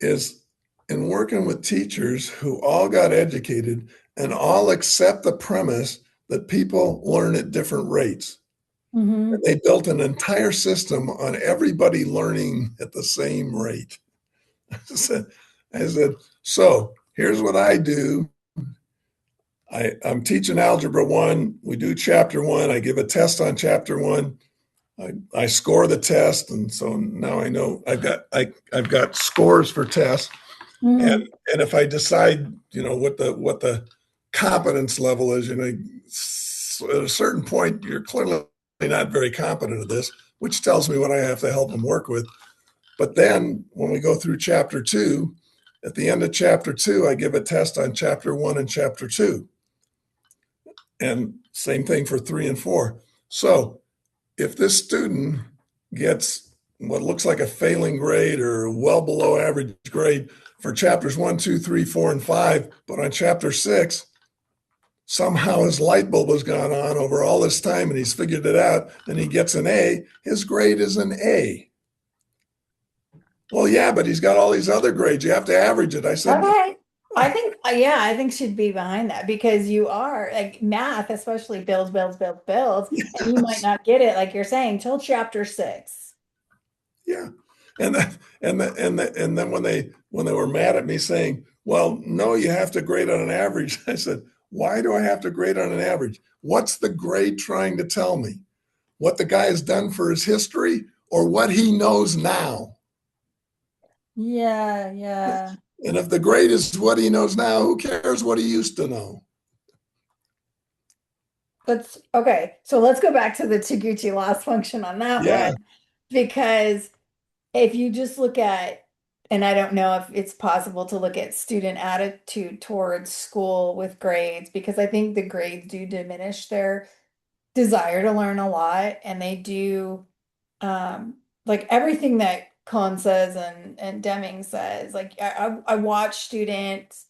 is in working with teachers who all got educated and all accept the premise that people learn at different rates. And Hmm. they built an entire system on everybody learning at the same rate. I said, I said, so here's what I do. I'm teaching Algebra 1. We do Chapter 1. I give a test on Chapter 1. I score the test, and so now I know I've got scores for tests. And Hmm. and if I decide, what the competence level is, at a certain point, you're clearly not very competent at this, which tells me what I have to help them work with. But then when we go through chapter 2, at the end of chapter 2, I give a test on chapter 1 and chapter 2. And same thing for 3 and 4. So if this student gets what looks like a failing grade or well below average grade for chapters 1, 2, 3, 4, and 5, but on chapter 6, somehow his light bulb has gone on over all this time and he's figured it out and he gets an A, his grade is an A. Well, yeah, but he's got all these other grades. You have to average it. I said, Okay. I think, yeah, I think she'd be behind that because you are like math, especially builds, builds, builds, builds, and you might yes, not get it, like you're saying, till chapter 6. yeah. And then when they were mad at me saying, well, no, you have to grade on an average. I said, why do I have to grade on an average? What's the grade trying to tell me? What the guy has done for his history or what he knows now? Yeah, yeah. And if the grade is what he knows now, who cares what he used to know? let's okay. So let's go back to the Taguchi loss function on that Yeah, one, because if you just look at, and I don't know if it's possible to look at student attitude towards school with grades, because I think the grades do diminish their desire to learn a lot, and they do, like everything that Cohn says and Deming says. Like I watch students,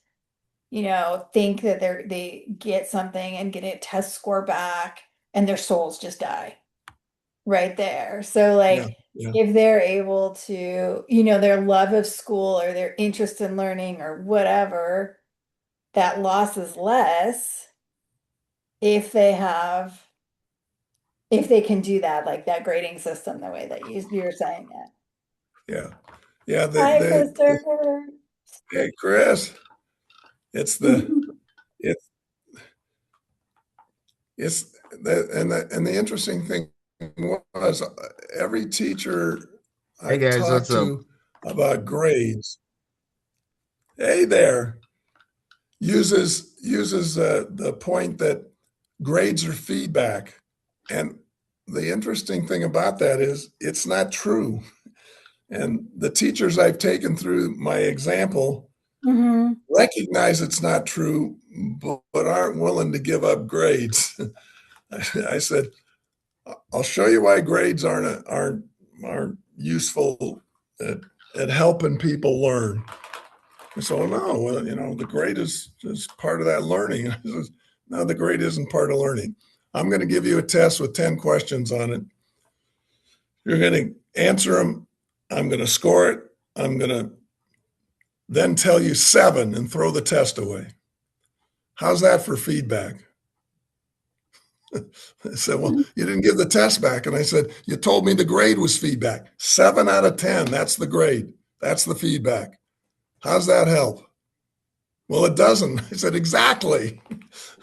think that they get something and get a test score back, and their souls just die right there. So yeah, like yeah, if they're able to, their love of school or their interest in learning or whatever, that loss is less if they have if they can do that, like that grading system, the way that you're saying it. yeah, yeah. Hi, Christopher. Hey, Chris, it's the it's it's the interesting thing was every teacher Hey I've guys, talked what's up? to about grades, hey there, uses the point that grades are feedback, and the interesting thing about that is it's not true. And the teachers I've taken through my example Hmm. recognize it's not true, but aren't willing to give up grades. I said, I'll show you why grades aren't useful at, at helping people learn. I said, well, no, well, the grade is part of that learning. I said, no, the grade isn't part of learning. I'm going to give you a test with 10 questions on it. You're going to answer them. I'm going to score it. I'm going to then tell you seven and throw the test away. How's that for feedback? I said, well, you didn't give the test back. And I said, you told me the grade was feedback. 7 out of 10, that's the grade. That's the feedback. How's that help? Well, it doesn't. I said, exactly.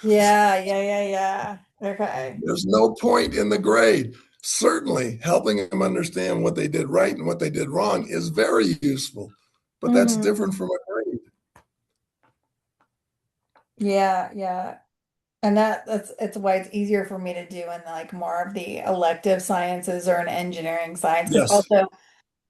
Yeah, yeah, yeah, yeah. Okay. There's no point in the grade. Certainly, helping them understand what they did right and what they did wrong is very useful, but that's Hmm. different from a grade. Yeah, yeah. And that's it's why it's easier for me to do in like more of the elective sciences or in engineering science. Because Yes. also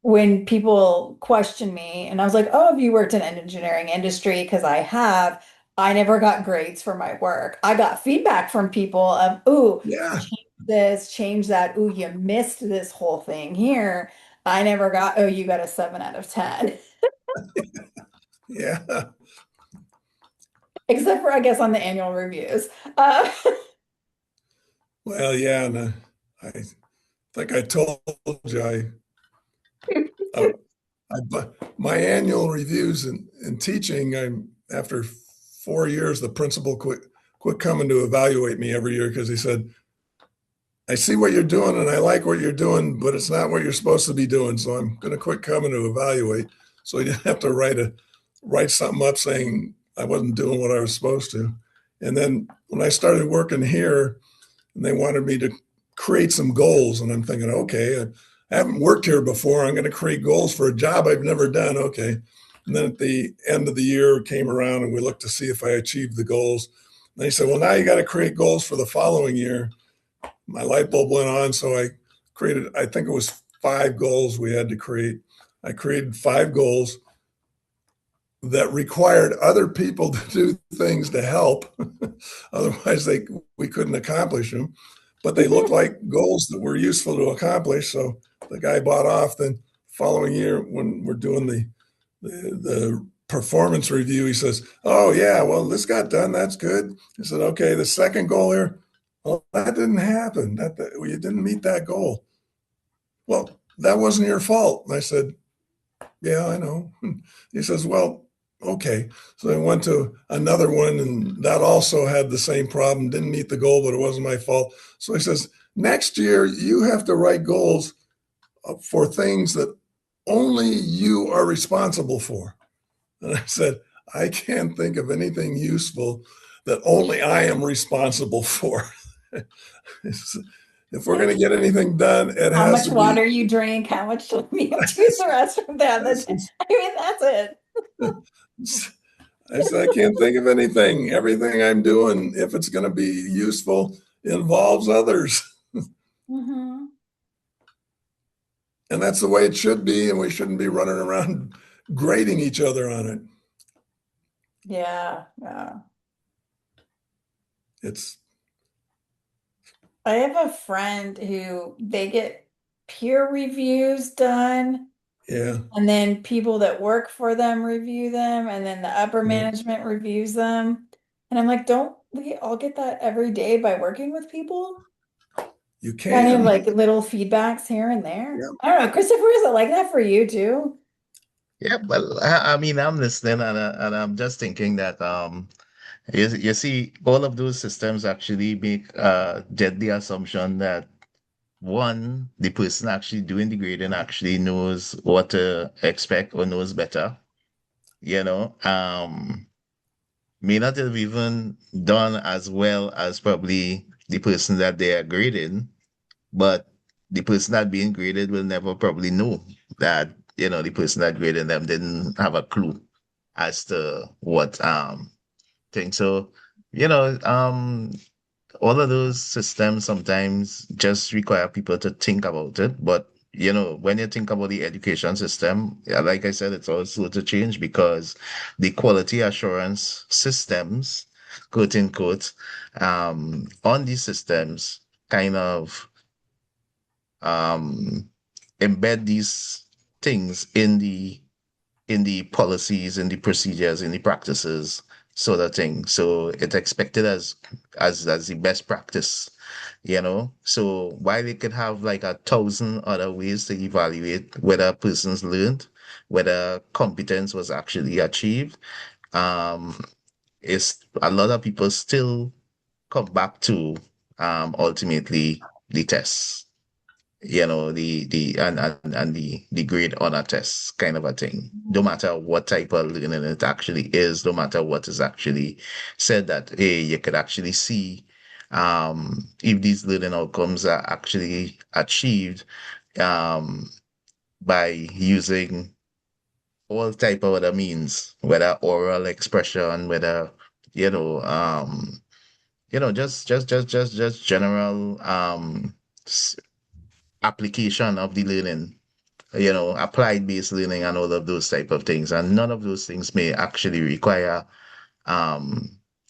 when people question me and I was like, oh, have you worked in an engineering industry? Because I have, I never got grades for my work. I got feedback from people of, ooh, Yeah. change this, change that. Ooh, you missed this whole thing here. I never got, oh, you got a 7 out of 10. Yeah. Except for, I guess, on the annual reviews. Uh, Well, yeah. And I think I told you, I, my annual reviews in teaching, I'm after 4 years, the principal quit coming to evaluate me every year because he said, I see what you're doing and I like what you're doing, but it's not what you're supposed to be doing. So I'm going to quit coming to evaluate. So he didn't have to write something up saying I wasn't doing what I was supposed to. And then when I started working here, and they wanted me to create some goals, and I'm thinking, okay, I haven't worked here before. I'm going to create goals for a job I've never done. Okay. And then at the end of the year came around, and we looked to see if I achieved the goals. And they said, well, now you got to create goals for the following year. My light bulb went on, so I created, I think it was 5 goals we had to create. I created 5 goals that required other people to do things to help. Otherwise, we couldn't accomplish them. But they looked like goals that were useful to accomplish. So the guy bought off. Then following year, when we're doing the performance review, he says, "Oh yeah, well this got done. That's good." I said, "Okay, the second goal here, well that didn't happen. Well, you didn't meet that goal. Well, that wasn't your fault." And I said, yeah, I know. He says, well, okay. So I went to another one, and that also had the same problem, didn't meet the goal, but it wasn't my fault. So he says, next year, you have to write goals for things that only you are responsible for. And I said, I can't think of anything useful that only I am responsible for. If we're going to get anything done, it how has much to be. water you drink, how much time you have to use the restroom. I mean, that's it. I said, I can't think of anything. Everything I'm doing, if it's going to be useful, involves others. Hmm. And that's the way it should be. And we shouldn't be running around grading each other on it. Yeah, yeah. It's, I have a friend who they get peer reviews done, yeah, and then people that work for them review them, and then the upper yeah. management reviews them. And I'm like, don't we all get that every day by working with people? You Kind of can. like little feedbacks here and there. Yeah. I don't know, Christopher, is it like that for you too? Yeah, well, I mean, I'm listening and I'm just thinking that you see, all of those systems actually make get the assumption that one, the person actually doing the grading actually knows what to expect or knows better, you know, may not have even done as well as probably the person that they are grading, but the person that being graded will never probably know that, the person that graded them didn't have a clue as to what thing. So, you know, um all of those systems sometimes just require people to think about it. But when you think about the education system, yeah, like I said, it's also to change because the quality assurance systems, quote unquote, on these systems kind of um embed these things in the policies, in the procedures, in the practices, sort of thing. So it's expected as the best practice, So while they could have like 1,000 other ways to evaluate whether a person's learned, whether competence was actually achieved, um, is a lot of people still come back to ultimately the tests, and the grade on a test kind of a thing. No matter what type of learning it actually is, no matter what is actually said, that hey, you could actually see if these learning outcomes are actually achieved um by using all type of other means, whether oral expression, whether you know um just general application of the learning, applied based learning and all of those type of things. And none of those things may actually require um,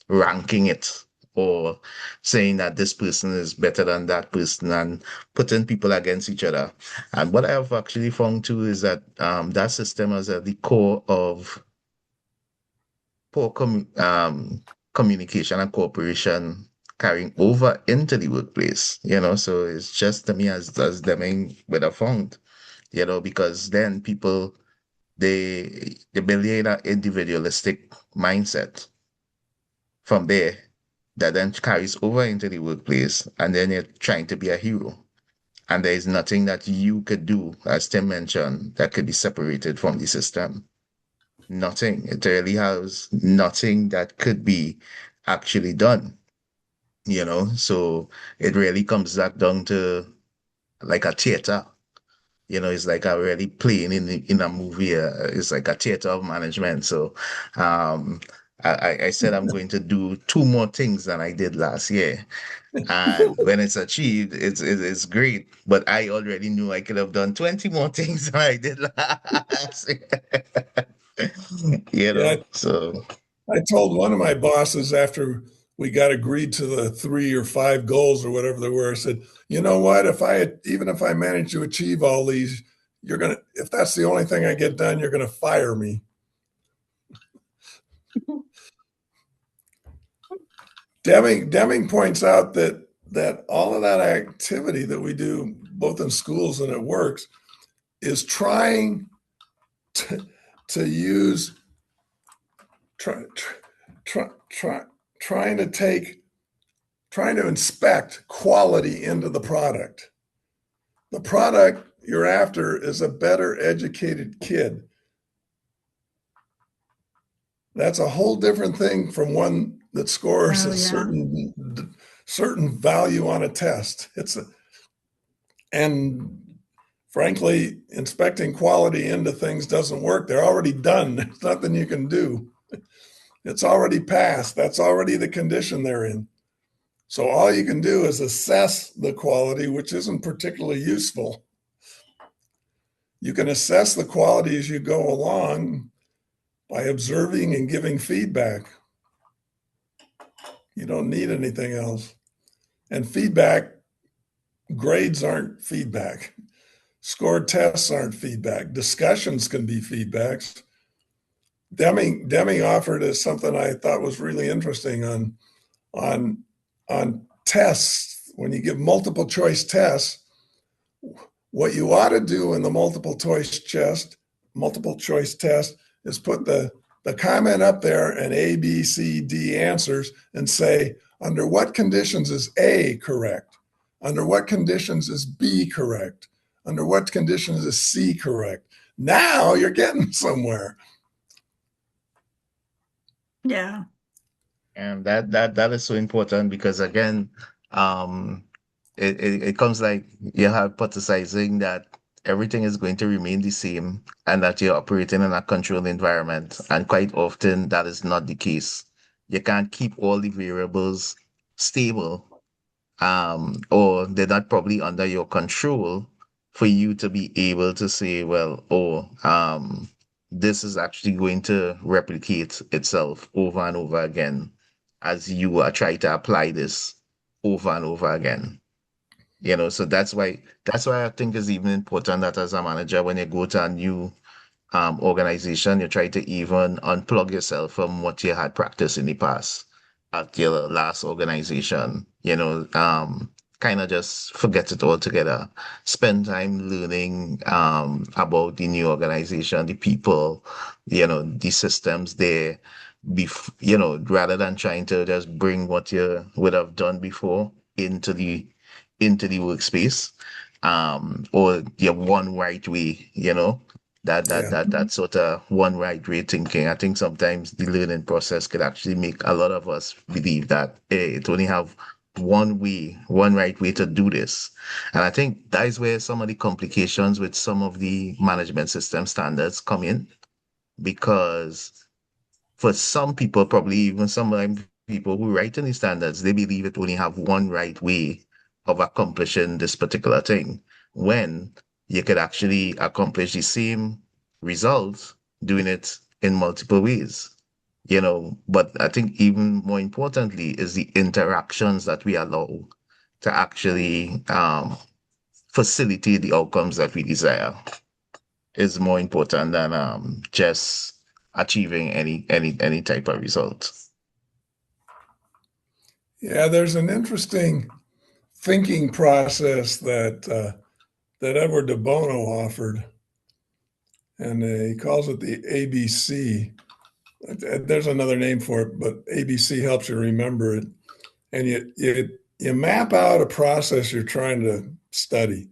ranking it or saying that this person is better than that person and putting people against each other. And what I have actually found too is that that system is at the core of poor communication and cooperation carrying over into the workplace, so it's just to me as Deming would have found, because then people they build in an individualistic mindset from there that then carries over into the workplace, and then you're trying to be a hero. And there is nothing that you could do, as Tim mentioned, that could be separated from the system. Nothing. It really has nothing that could be actually done, So it really comes back down to like a theater. It's like a really playing in a movie. It's like a theater of management. So, I said I'm going to do two more things than I did last year, and when it's achieved, it's great. But I already knew I could have done 20 more things than I did last year. Yeah. So I told one of my bosses after we got agreed to the 3 or 5 goals or whatever they were, I said, you know what? Even if I manage to achieve all these, if that's the only thing I get done, you're gonna fire me. Deming points out that all of that activity that we do, both in schools and at works, is trying to use try, try, try, trying to take trying to inspect quality into the product. The product you're after is a better educated kid. That's a whole different thing from one that scores Oh, a yeah. certain value on a test. And frankly, inspecting quality into things doesn't work. They're already done. There's nothing you can do. It's already passed. That's already the condition they're in. So all you can do is assess the quality, which isn't particularly useful. You can assess the quality as you go along by observing and giving feedback. You don't need anything else. And feedback, grades aren't feedback. Scored tests aren't feedback. Discussions can be feedbacks. Deming offered us something I thought was really interesting on tests. When you give multiple choice tests, what you ought to do in the multiple choice test is put the comment up there and A, B, C, D answers and say, under what conditions is A correct? Under what conditions is B correct? Under what conditions is C correct? Now you're getting somewhere. Yeah. And that is so important because again, um, it comes like you're hypothesizing that everything is going to remain the same and that you're operating in a controlled environment. And quite often that is not the case. You can't keep all the variables stable, or they're not probably under your control for you to be able to say, well, this is actually going to replicate itself over and over again as you are trying to apply this over and over again. So that's why I think it's even important that as a manager, when you go to a new organization, you try to even unplug yourself from what you had practiced in the past at your last organization. Kind of just forget it altogether. Spend time learning about the new organization, the people, the systems there. Rather than trying to just bring what you would have done before into the workspace, or your one right way, that sort of one right way thinking. I think sometimes the learning process could actually make a lot of us believe that it only have one way, one right way to do this. And I think that is where some of the complications with some of the management system standards come in, because for some people, probably even some people who write in the standards, they believe it only have one right way of accomplishing this particular thing, when you could actually accomplish the same results doing it in multiple ways. But I think even more importantly is the interactions that we allow to actually facilitate the outcomes that we desire is more important than just achieving any type of result. Yeah, there's an interesting thinking process that Edward de Bono offered, and he calls it the ABC. There's another name for it, but ABC helps you remember it. And you map out a process you're trying to study.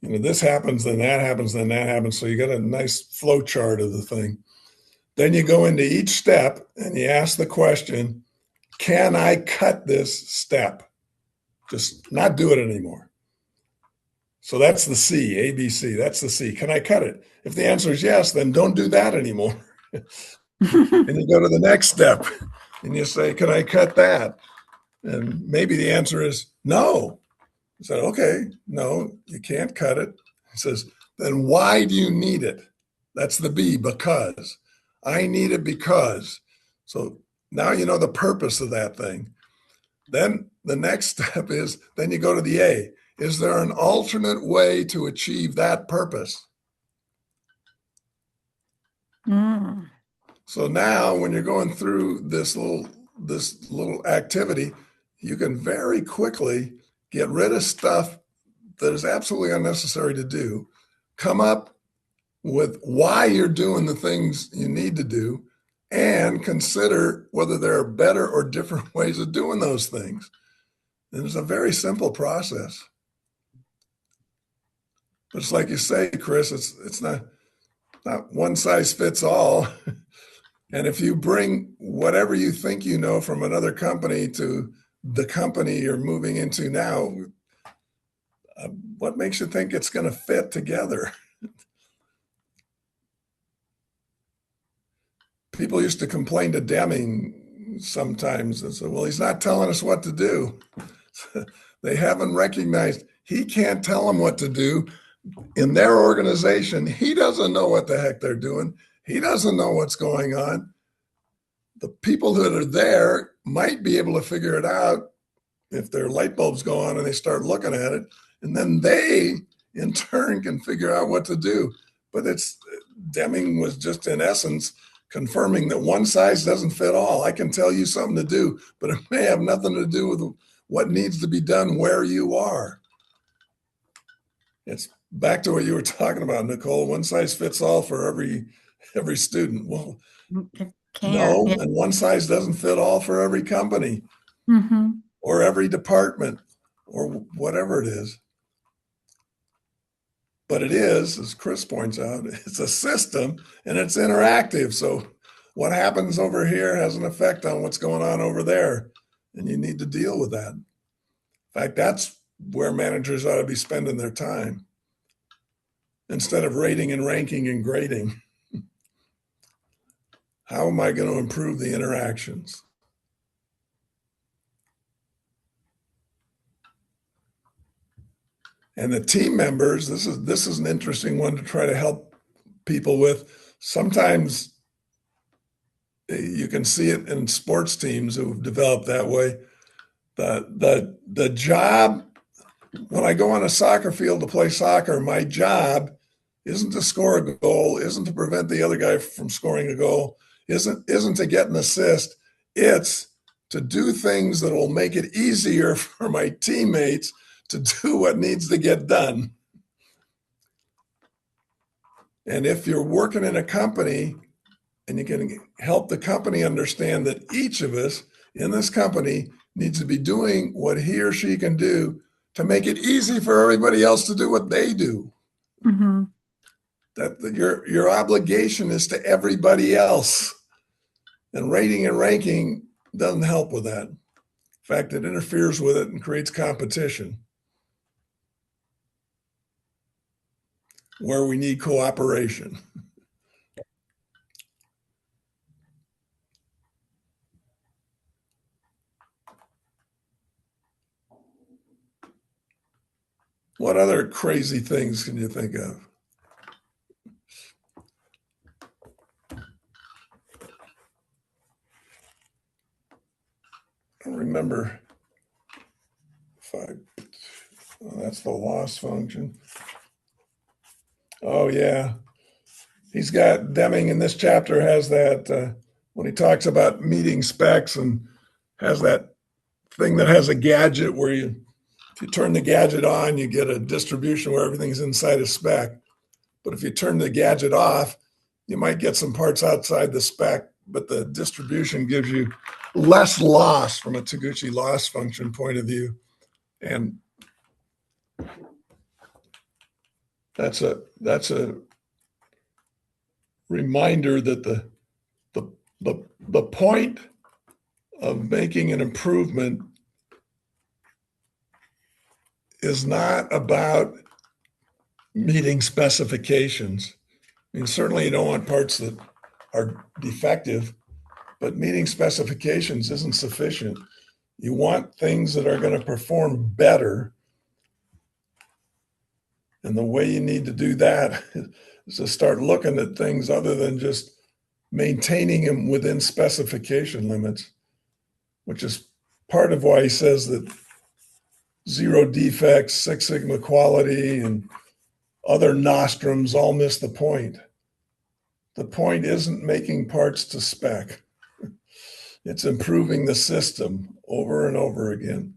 This happens, then that happens, then that happens. So you got a nice flow chart of the thing. Then you go into each step and you ask the question, can I cut this step? Just not do it anymore. So that's the C, ABC. That's the C. Can I cut it? If the answer is yes, then don't do that anymore. And you go to the next step and you say, can I cut that? And maybe the answer is no. I said, okay, no, you can't cut it. He says, then why do you need it? That's the B, because. I need it because. So now you know the purpose of that thing. Then the next step is, then you go to the A. Is there an alternate way to achieve that purpose? Mm. So now when you're going through this little activity, you can very quickly get rid of stuff that is absolutely unnecessary to do, come up with why you're doing the things you need to do, and consider whether there are better or different ways of doing those things. And it's a very simple process. But it's like you say, Chris, it's not one size fits all. And if you bring whatever you think you know from another company to the company you're moving into now, what makes you think it's going to fit together? People used to complain to Deming sometimes and say, well, he's not telling us what to do. They haven't recognized he can't tell them what to do. In their organization, he doesn't know what the heck they're doing. He doesn't know what's going on. The people that are there might be able to figure it out if their light bulbs go on and they start looking at it. And then they, in turn, can figure out what to do. But Deming was just, in essence, confirming that one size doesn't fit all. I can tell you something to do, but it may have nothing to do with what needs to be done where you are. It's back to what you were talking about, Nicole. One size fits all for every student. Well, It no, can't. Yeah. and one size doesn't fit all for every company or every department or whatever it is. But it is, as Chris points out, it's a system and it's interactive. So what happens over here has an effect on what's going on over there. And you need to deal with that. In fact, that's where managers ought to be spending their time instead of rating and ranking and grading. How am I going to improve the interactions? And the team members, this is an interesting one to try to help people with. Sometimes you can see it in sports teams who've developed that way. The job, when I go on a soccer field to play soccer, my job isn't to score a goal, isn't to prevent the other guy from scoring a goal, isn't to get an assist. It's to do things that will make it easier for my teammates to do what needs to get done. And if you're working in a company and you can help the company understand that each of us in this company needs to be doing what he or she can do to make it easy for everybody else to do what they do. That your obligation is to everybody else. And rating and ranking doesn't help with that. In fact, it interferes with it and creates competition where we need cooperation. What other crazy things can you think of? I don't remember that's the loss function. Oh yeah. He's got Deming in this chapter has that when he talks about meeting specs and has that thing that has a gadget where if you turn the gadget on, you get a distribution where everything's inside a spec. But if you turn the gadget off, you might get some parts outside the spec, but the distribution gives you less loss from a Taguchi loss function point of view. And that's a reminder that the point of making an improvement is not about meeting specifications. I mean, certainly you don't want parts that are defective, but meeting specifications isn't sufficient. You want things that are going to perform better. And the way you need to do that is to start looking at things other than just maintaining them within specification limits, which is part of why he says that zero defects, Six Sigma quality, and other nostrums all miss the point. The point isn't making parts to spec. It's improving the system over and over again.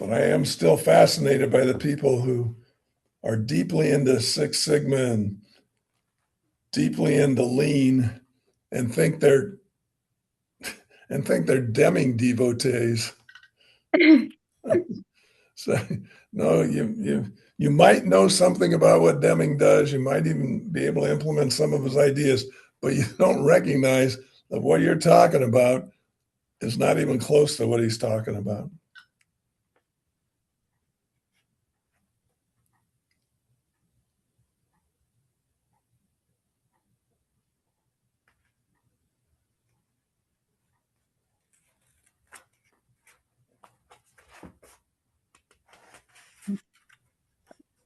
But I am still fascinated by the people who are deeply into Six Sigma and deeply into lean and think they're Deming devotees. So no, you might know something about what Deming does. You might even be able to implement some of his ideas, but you don't recognize that what you're talking about is not even close to what he's talking about.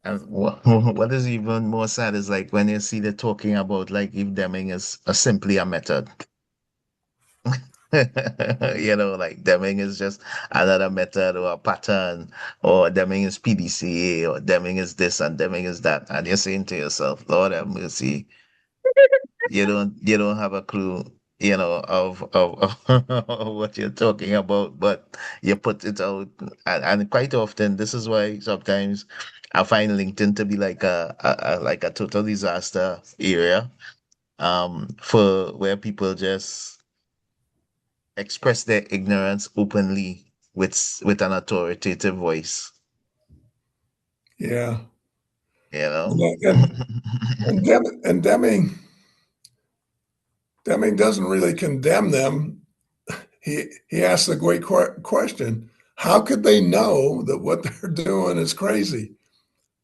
And what is even more sad is like when you see the talking about like if Deming is simply a method. Like Deming is just another method or a pattern, or Deming is PDCA, or Deming is this and Deming is that. And you're saying to yourself, Lord have mercy, you don't have a clue, of what you're talking about, but you put it out. And quite often this is why sometimes I find LinkedIn to be like a total disaster area, for where people just express their ignorance openly with an authoritative voice, Yeah. you know. And Deming doesn't really condemn them. He asks a great question. How could they know that what they're doing is crazy?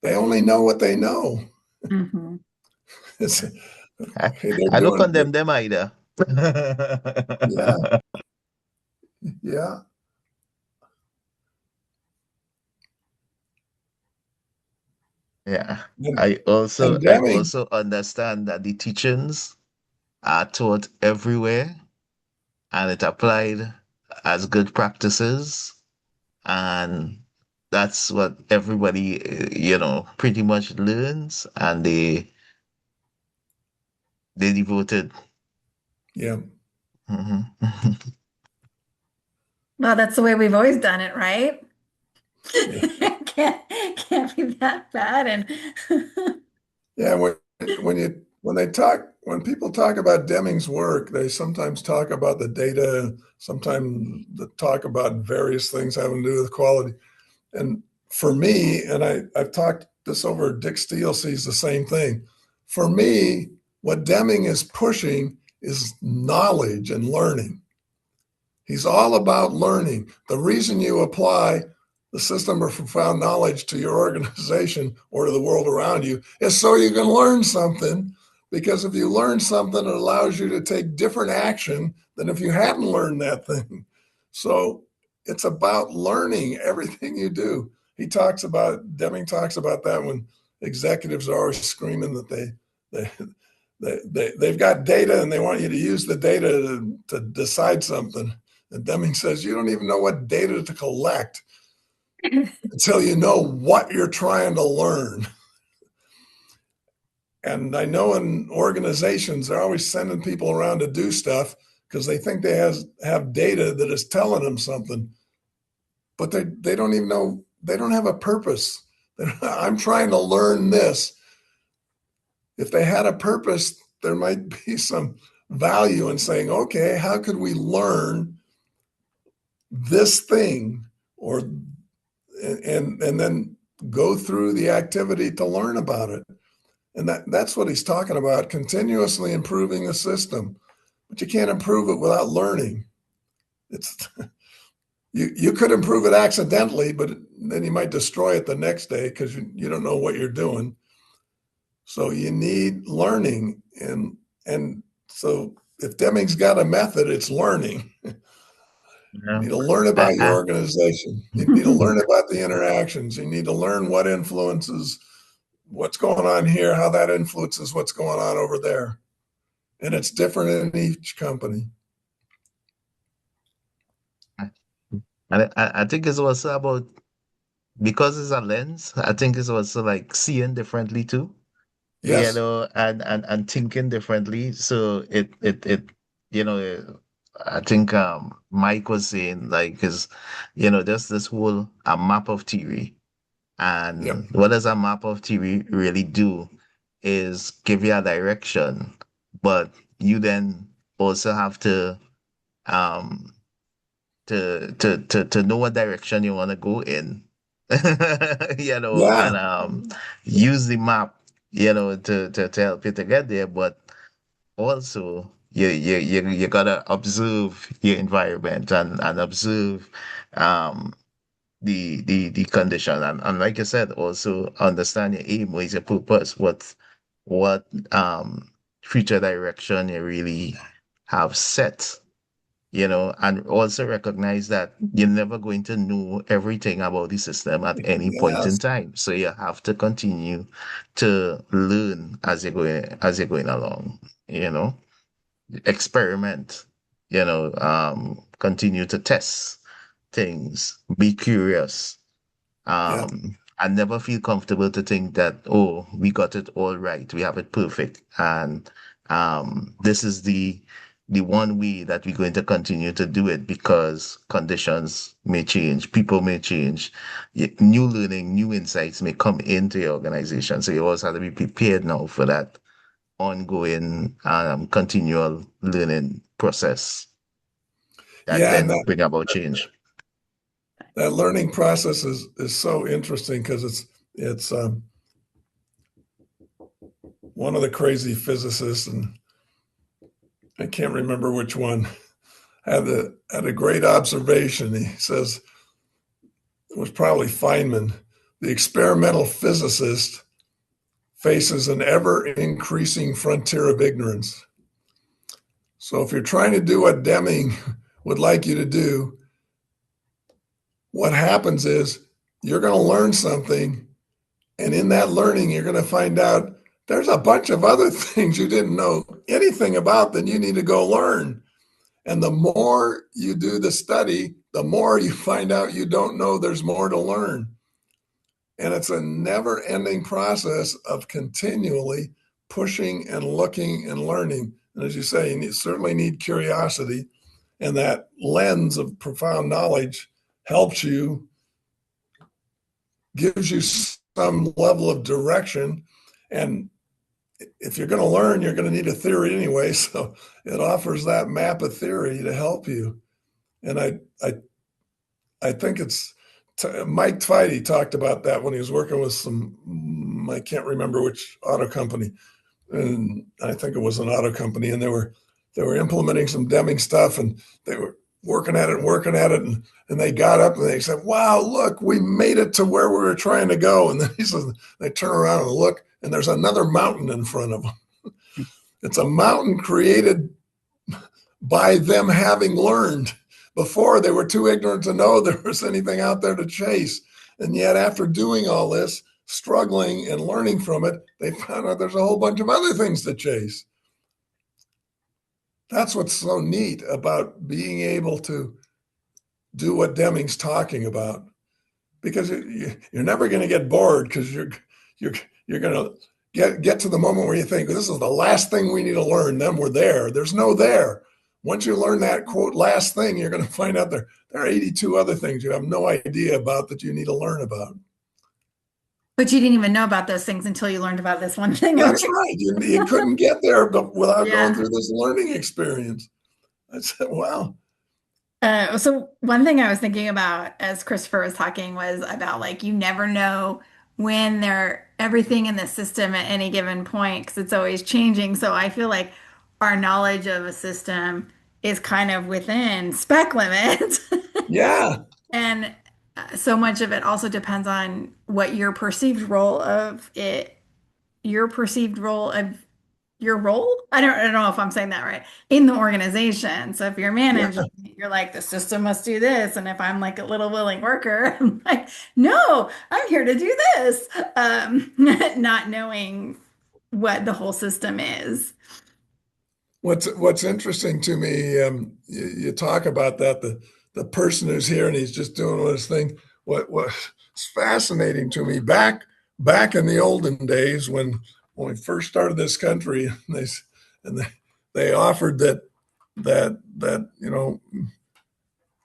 They only know what they know. Hmm. It's, I, they're I don't doing, condemn them either. yeah, yeah. Yeah. And, I also and I Deming, also understand that the teachings are taught everywhere and it applied as good practices, and that's what everybody pretty much learns, and they devoted. yeah, Mhm. Well, that's the way we've always done it, right? yeah, Can't can't be that bad. And yeah. When people talk about Deming's work, they sometimes talk about the data, sometimes they talk about various things having to do with quality. And for me, and I've talked this over, Dick Steele sees the same thing. For me, what Deming is pushing is knowledge and learning. He's all about learning. The reason you apply the system of profound knowledge to your organization or to the world around you is so you can learn something. Because if you learn something, it allows you to take different action than if you hadn't learned that thing. So it's about learning everything you do. Deming talks about that when executives are always screaming that they, they've got data and they want you to use the data to decide something. And Deming says you don't even know what data to collect until you know what you're trying to learn. And I know in organizations, they're always sending people around to do stuff because they think have data that is telling them something, but they don't even know, they don't have a purpose. I'm trying to learn this. If they had a purpose, there might be some value in saying, okay, how could we learn this thing, or and then go through the activity to learn about it. And that's what he's talking about, continuously improving the system. But you can't improve it without learning. It's you could improve it accidentally, but then you might destroy it the next day because you don't know what you're doing. So you need learning, and so if Deming's got a method, it's learning. You Yeah. need to learn I, about your I, organization. You need to learn about the interactions. You need to learn what influences what's going on here, how that influences what's going on over there. And it's different in each company. I think it's also about, because it's a lens, I think it's also like seeing differently too, Yes. and thinking differently. So you know, I think Mike was saying like is, just this whole a map of theory. Yep. And what does a map of theory really do is give you a direction, but you then also have to um to know what direction you want to go in. Yeah. And use the map, to help you to get there, but also you gotta observe your environment, and observe um the condition, and like I said, also understand your aim, what is your purpose, what future direction you really have set, and also recognize that you're never going to know everything about the system at any point in Yes. time. So you have to continue to learn as you're going along, experiment, continue to test things, be curious, Yeah. and never feel comfortable to think that, oh, we got it all right, we have it perfect, and this is the one way that we're going to continue to do it because conditions may change, people may change, new learning, new insights may come into your organization. So you always have to be prepared now for that ongoing, continual learning process that Yeah. And then bring about change. that learning process is so interesting because it's one of the crazy physicists, and I can't remember which one, had a great observation. He says it was probably Feynman. The experimental physicist faces an ever increasing frontier of ignorance. So if you're trying to do what Deming would like you to do, what happens is you're going to learn something, and in that learning, you're going to find out there's a bunch of other things you didn't know anything about that you need to go learn. And the more you do the study, the more you find out you don't know there's more to learn. And it's a never ending process of continually pushing and looking and learning. And as you say, certainly need curiosity. And that lens of profound knowledge helps you, gives you some level of direction. And if you're going to learn, you're going to need a theory anyway. So it offers that map of theory to help you. And I think it's Mike Twitty talked about that when he was working with I can't remember which auto company, and I think it was an auto company, and they were implementing some Deming stuff, and they were working at it, and they got up and they said, "Wow, look, we made it to where we were trying to go." And then he says they turn around and look, and there's another mountain in front of them. It's a mountain created by them having learned. Before, they were too ignorant to know there was anything out there to chase. And yet, after doing all this, struggling and learning from it, they found out there's a whole bunch of other things to chase. That's what's so neat about being able to do what Deming's talking about, because you're never going to get bored, because you're going to get to the moment where you think this is the last thing we need to learn. Then we're there. There's no there. Once you learn that quote last thing, you're going to find out there are 82 other things you have no idea about that you need to learn about. But you didn't even know about those things until you learned about this one thing. That's right. You couldn't get there without going Yeah. through this learning experience. I said, wow. So one thing I was thinking about as Christopher was talking was about, like, you never know when everything in the system at any given point, because it's always changing. So I feel like our knowledge of a system is kind of within spec limits. Yeah. And so much of it also depends on what your perceived role of it, your perceived role of your role. I don't know if I'm saying that right, in the organization. So if you're Yeah. managing, you're like, the system must do this. And if I'm like a little willing worker, I'm like, no, I'm here to do this. Not knowing what the whole system is. What's interesting to me, you talk about that, the person who's here and he's just doing his thing. What's fascinating to me, back in the olden days when we first started this country, and they offered that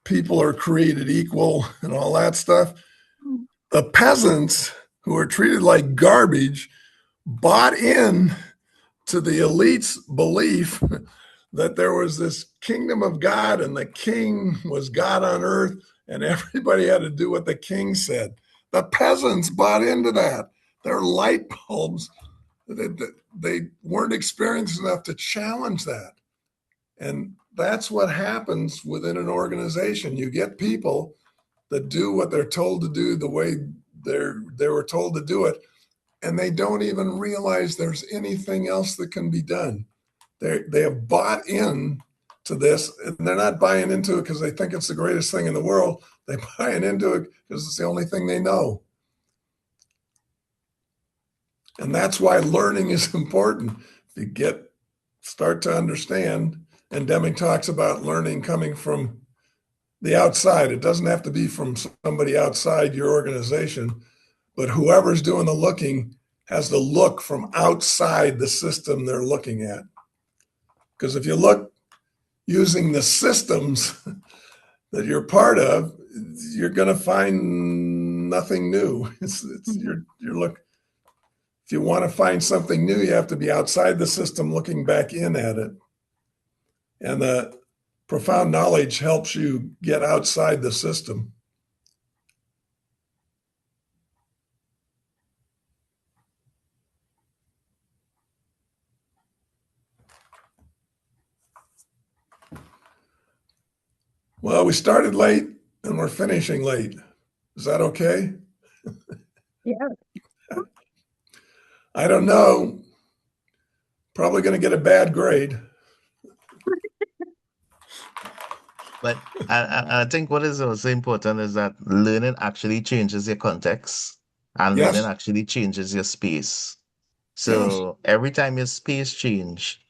people are created equal and all that stuff. The peasants, who are treated like garbage, bought in to the elite's belief that there was this kingdom of God and the king was God on earth and everybody had to do what the king said. The peasants bought into that. Their light bulbs, they weren't experienced enough to challenge that. And that's what happens within an organization. You get people that do what they're told to do the way they were told to do it, and they don't even realize there's anything else that can be done. They have bought in to this, and they're not buying into it because they think it's the greatest thing in the world. They're buying into it because it's the only thing they know. And that's why learning is important. If you start to understand, and Deming talks about learning coming from the outside. It doesn't have to be from somebody outside your organization, but whoever's doing the looking has to look from outside the system they're looking at. Because if you look using the systems that you're part of, you're going to find nothing new. You're look. If you want to find something new, you have to be outside the system looking back in at it. And the profound knowledge helps you get outside the system. Well, we started late and we're finishing late. Is that okay? Yeah. I don't know. Probably going to get a bad grade. But I think what is also important is that learning actually changes your context and learning Yes. actually changes your space. Yes. So every time your space change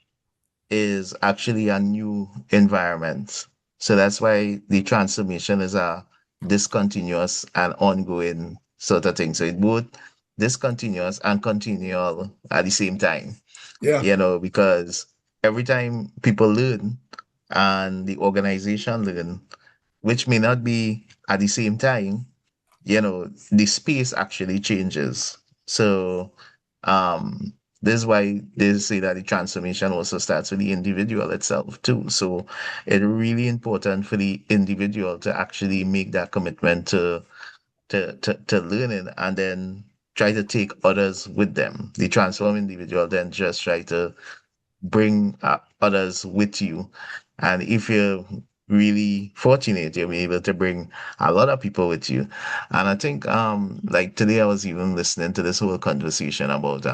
is actually a new environment. So that's why the transformation is a discontinuous and ongoing sort of thing. So it both discontinuous and continual at the same time, Yeah. because every time people learn and the organization learn, which may not be at the same time, the space actually changes. So um this is why they say that the transformation also starts with the individual itself too. So it's really important for the individual to actually make that commitment to learning and then try to take others with them. The transform individual then just try to bring others with you. And if you're really fortunate, you'll be able to bring a lot of people with you. And I think like today I was even listening to this whole conversation about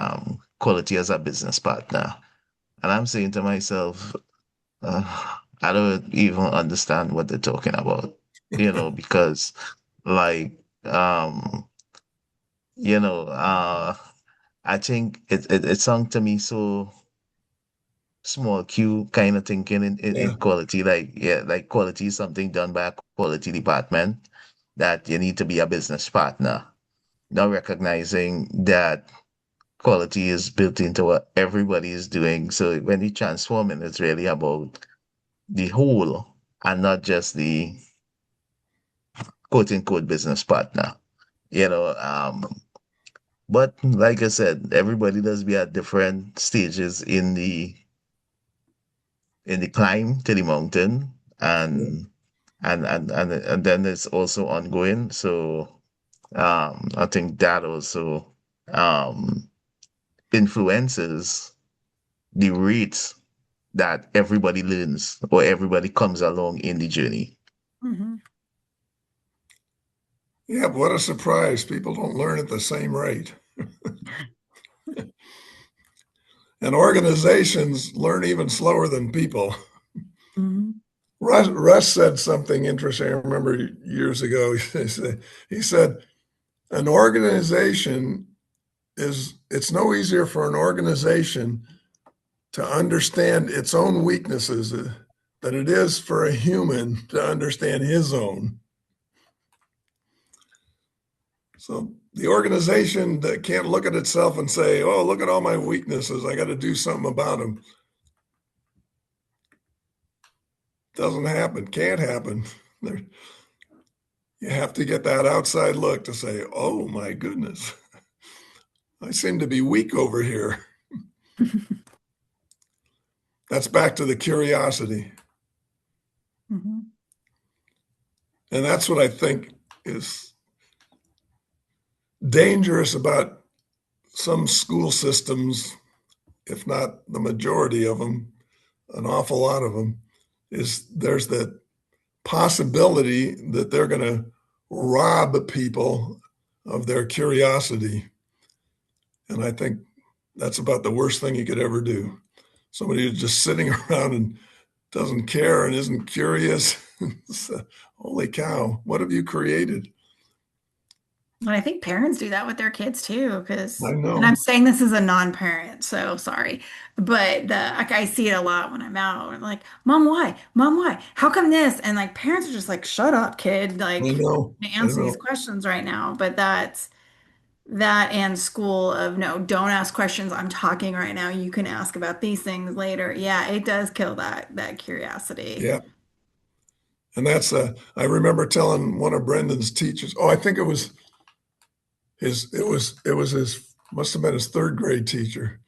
quality as a business partner. And I'm saying to myself, I don't even understand what they're talking about, because like you know, uh I think it sounds to me so small Q kind of thinking in Yeah. quality. Like, yeah, like quality is something done by a quality department that you need to be a business partner. Not recognizing that quality is built into what everybody is doing. So when you transform it, it's really about the whole and not just the quote unquote business partner. You know, but like I said, everybody does be at different stages in the climb to the mountain, and and then it's also ongoing. So I think that also um influences the rates that everybody learns or everybody comes along in the journey. Mm-hmm. Yeah, but what a surprise. People don't learn at the same rate. And organizations learn even slower than people. Mm-hmm. Russ said something interesting. I remember years ago. He said, an organization it's no easier for an organization to understand its own weaknesses than it is for a human to understand his own. So the organization that can't look at itself and say, oh, look at all my weaknesses, I got to do something about them. Doesn't happen, can't happen. You have to get that outside look to say, oh my goodness, I seem to be weak over here. That's back to the curiosity. Mm-hmm. And that's what I think is dangerous about some school systems, if not the majority of them, an awful lot of them, is there's that possibility that they're going to rob people of their curiosity. And I think that's about the worst thing you could ever do. Somebody who's just sitting around and doesn't care and isn't curious. So, holy cow, what have you created? And I think parents do that with their kids too, I and I'm know. saying this as a non-parent, so sorry, but like I see it a lot when I'm out. Like, Mom, why? Mom, why? How come this? And like parents are just like, shut up, kid. I Like, know. I answer these know. questions right now. But that and school of no, don't ask questions. I'm talking right now. You can ask about these things later. Yeah, it does kill that curiosity. Yeah. And I remember telling one of Brendan's teachers, oh, I think it was his, must have been his third grade teacher.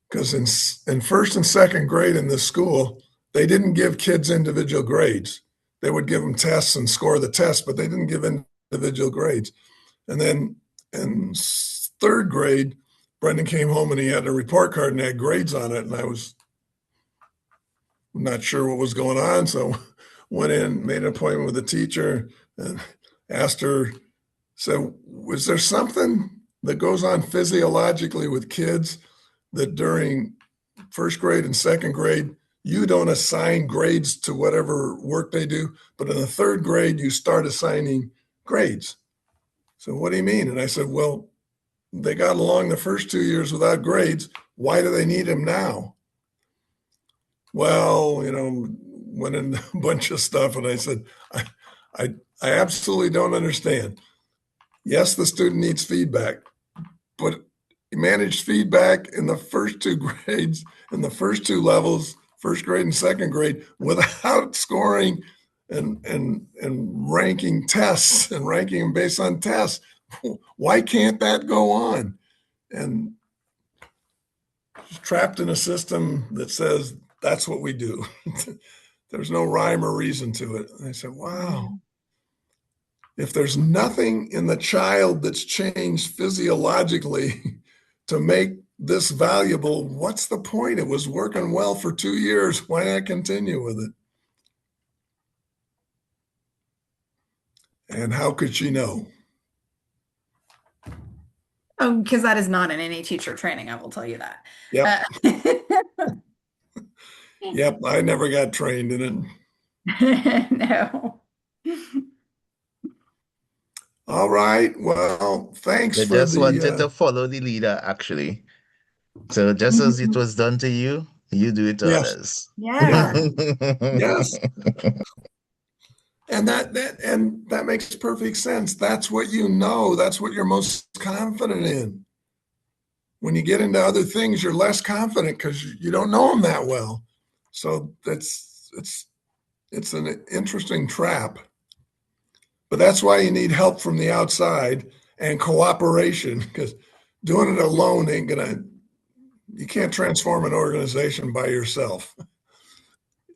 Because in first and second grade in this school, they didn't give kids individual grades. They would give them tests and score the tests, but they didn't give individual grades. And then in third grade, Brendan came home and he had a report card and had grades on it. And I was not sure what was going on. So went in, made an appointment with the teacher and asked her, so was there something that goes on physiologically with kids that during first grade and second grade, you don't assign grades to whatever work they do, but in the third grade, you start assigning grades? So what do you mean? And I said, well, they got along the first 2 years without grades. Why do they need them now? Well, went in a bunch of stuff, and I said, I, I, I absolutely don't understand. Yes, the student needs feedback, but he managed feedback in the first two grades, in the first two levels, first grade and second grade, without scoring and ranking tests and ranking them based on tests. Why can't that go on? And trapped in a system that says that's what we do. There's no rhyme or reason to it. And I said, wow, Mhm. if there's nothing in the child that's changed physiologically to make this valuable, what's the point? It was working well for 2 years. Why not continue with it? And how could she know? Oh, because that is not in any teacher training, I will tell you that. Yep. Uh, Yep. I never got trained in it. no. All right. Well, thanks They for just wanted the, to follow the leader, actually. So just as it Mhm. was done to you, you do it to yes, others. Yeah. yes. And that makes perfect sense. That's what you know. That's what you're most confident in. When you get into other things, you're less confident because you don't know them that well. So it's an interesting trap. But that's why you need help from the outside and cooperation, because doing it alone ain't gonna. You can't transform an organization by yourself.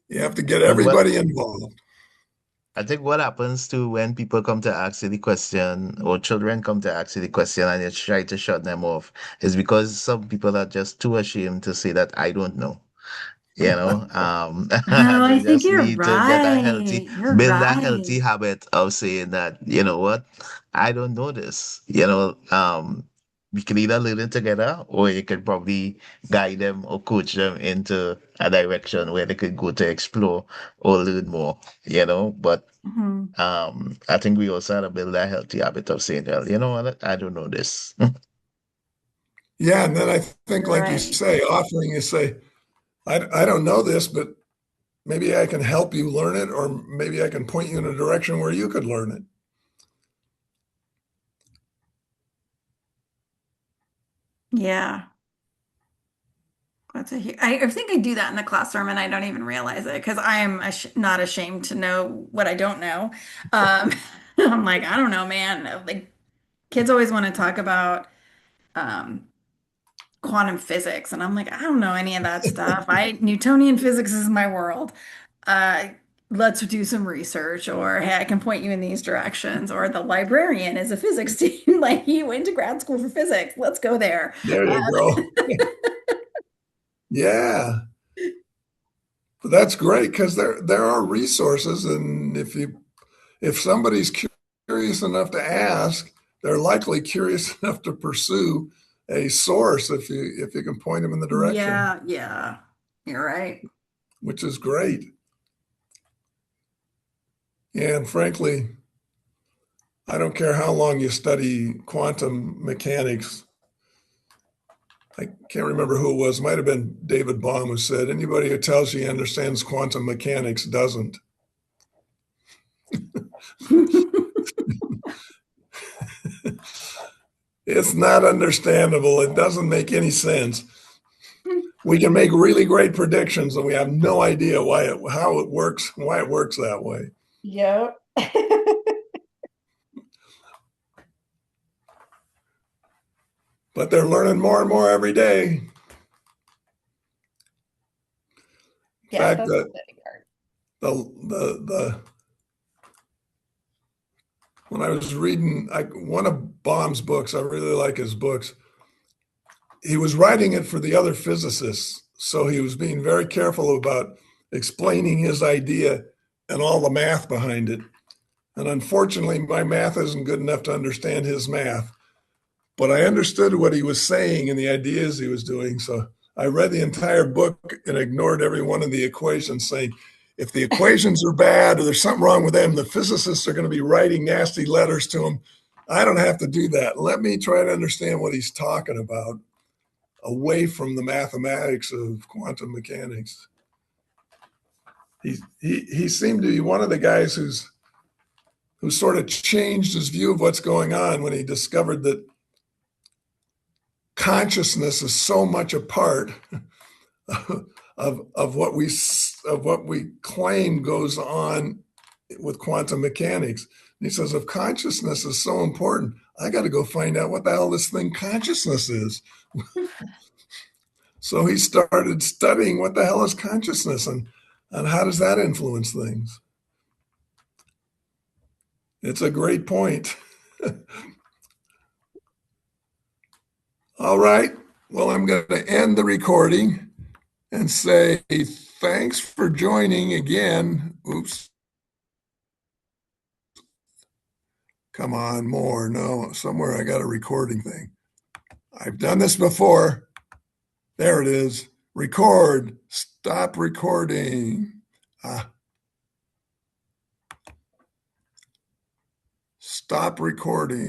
You have to get And what everybody involved. I think what happens to when people come to ask you the question, or children come to ask you the question and you try to shut them off, is because some people are just too ashamed to say that I don't know. Oh, I They think just you're need to get right. You're build a right. healthy habit of saying that, you know what, I don't know this. We can either learn it together, or you could probably guide them or coach them into a direction where they could go to explore or learn more, But Mhm. I think we also have to build a healthy habit of saying, well, you know what, I don't know this. Yeah, and then I think, You're like you right. say, offering, you say, I don't know this, but maybe I can help you learn it, or maybe I can point you in a direction where you could learn it. Yeah. I think I do that in the classroom and I don't even realize it because I am not ashamed to know what I don't know. Um, I'm like, I don't know, man. Like kids always want to talk about um, quantum physics, and I'm like, I don't know any of that stuff. Newtonian physics is my world. Uh, let's do some research, or hey, I can point you in these directions. Or the librarian is a physics team, like he went to grad school for physics. Let's go there. There Uh, you go. Yeah, but that's great because there are resources, and if somebody's curious enough to ask, they're likely curious enough to pursue a source if you can point them in the direction, yeah, yeah, you're right. which is great. Yeah, and frankly, I don't care how long you study quantum mechanics. I can't remember who it was. It might have been David Bohm who said, anybody who tells you he understands quantum mechanics doesn't. It's not understandable. It doesn't make any sense. We can make really great predictions and we have no idea how it works, why it works that way. Yep. But they're learning more and more every day. In Yeah, fact, that's the big part. the when I was reading one of Bohm's books, I really like his books. He was writing it for the other physicists, so he was being very careful about explaining his idea and all the math behind it. And unfortunately, my math isn't good enough to understand his math, but I understood what he was saying and the ideas he was doing. So I read the entire book and ignored every one of the equations, saying, if the equations are bad or there's something wrong with them, the physicists are going to be writing nasty letters to him. I don't have to do that. Let me try to understand what he's talking about away from the mathematics of quantum mechanics. He seemed to be one of the guys who sort of changed his view of what's going on when he discovered that consciousness is so much a part of what we claim goes on with quantum mechanics. And he says, if consciousness is so important, I got to go find out what the hell this thing consciousness is. So he started studying what the hell is consciousness and how does that influence things. It's a great point. All right. Well, I'm going to end the recording and say thanks for joining again. Oops. Come on, more. No, somewhere I got a recording thing. I've done this before. There it is. Record. Stop recording. Stop recording.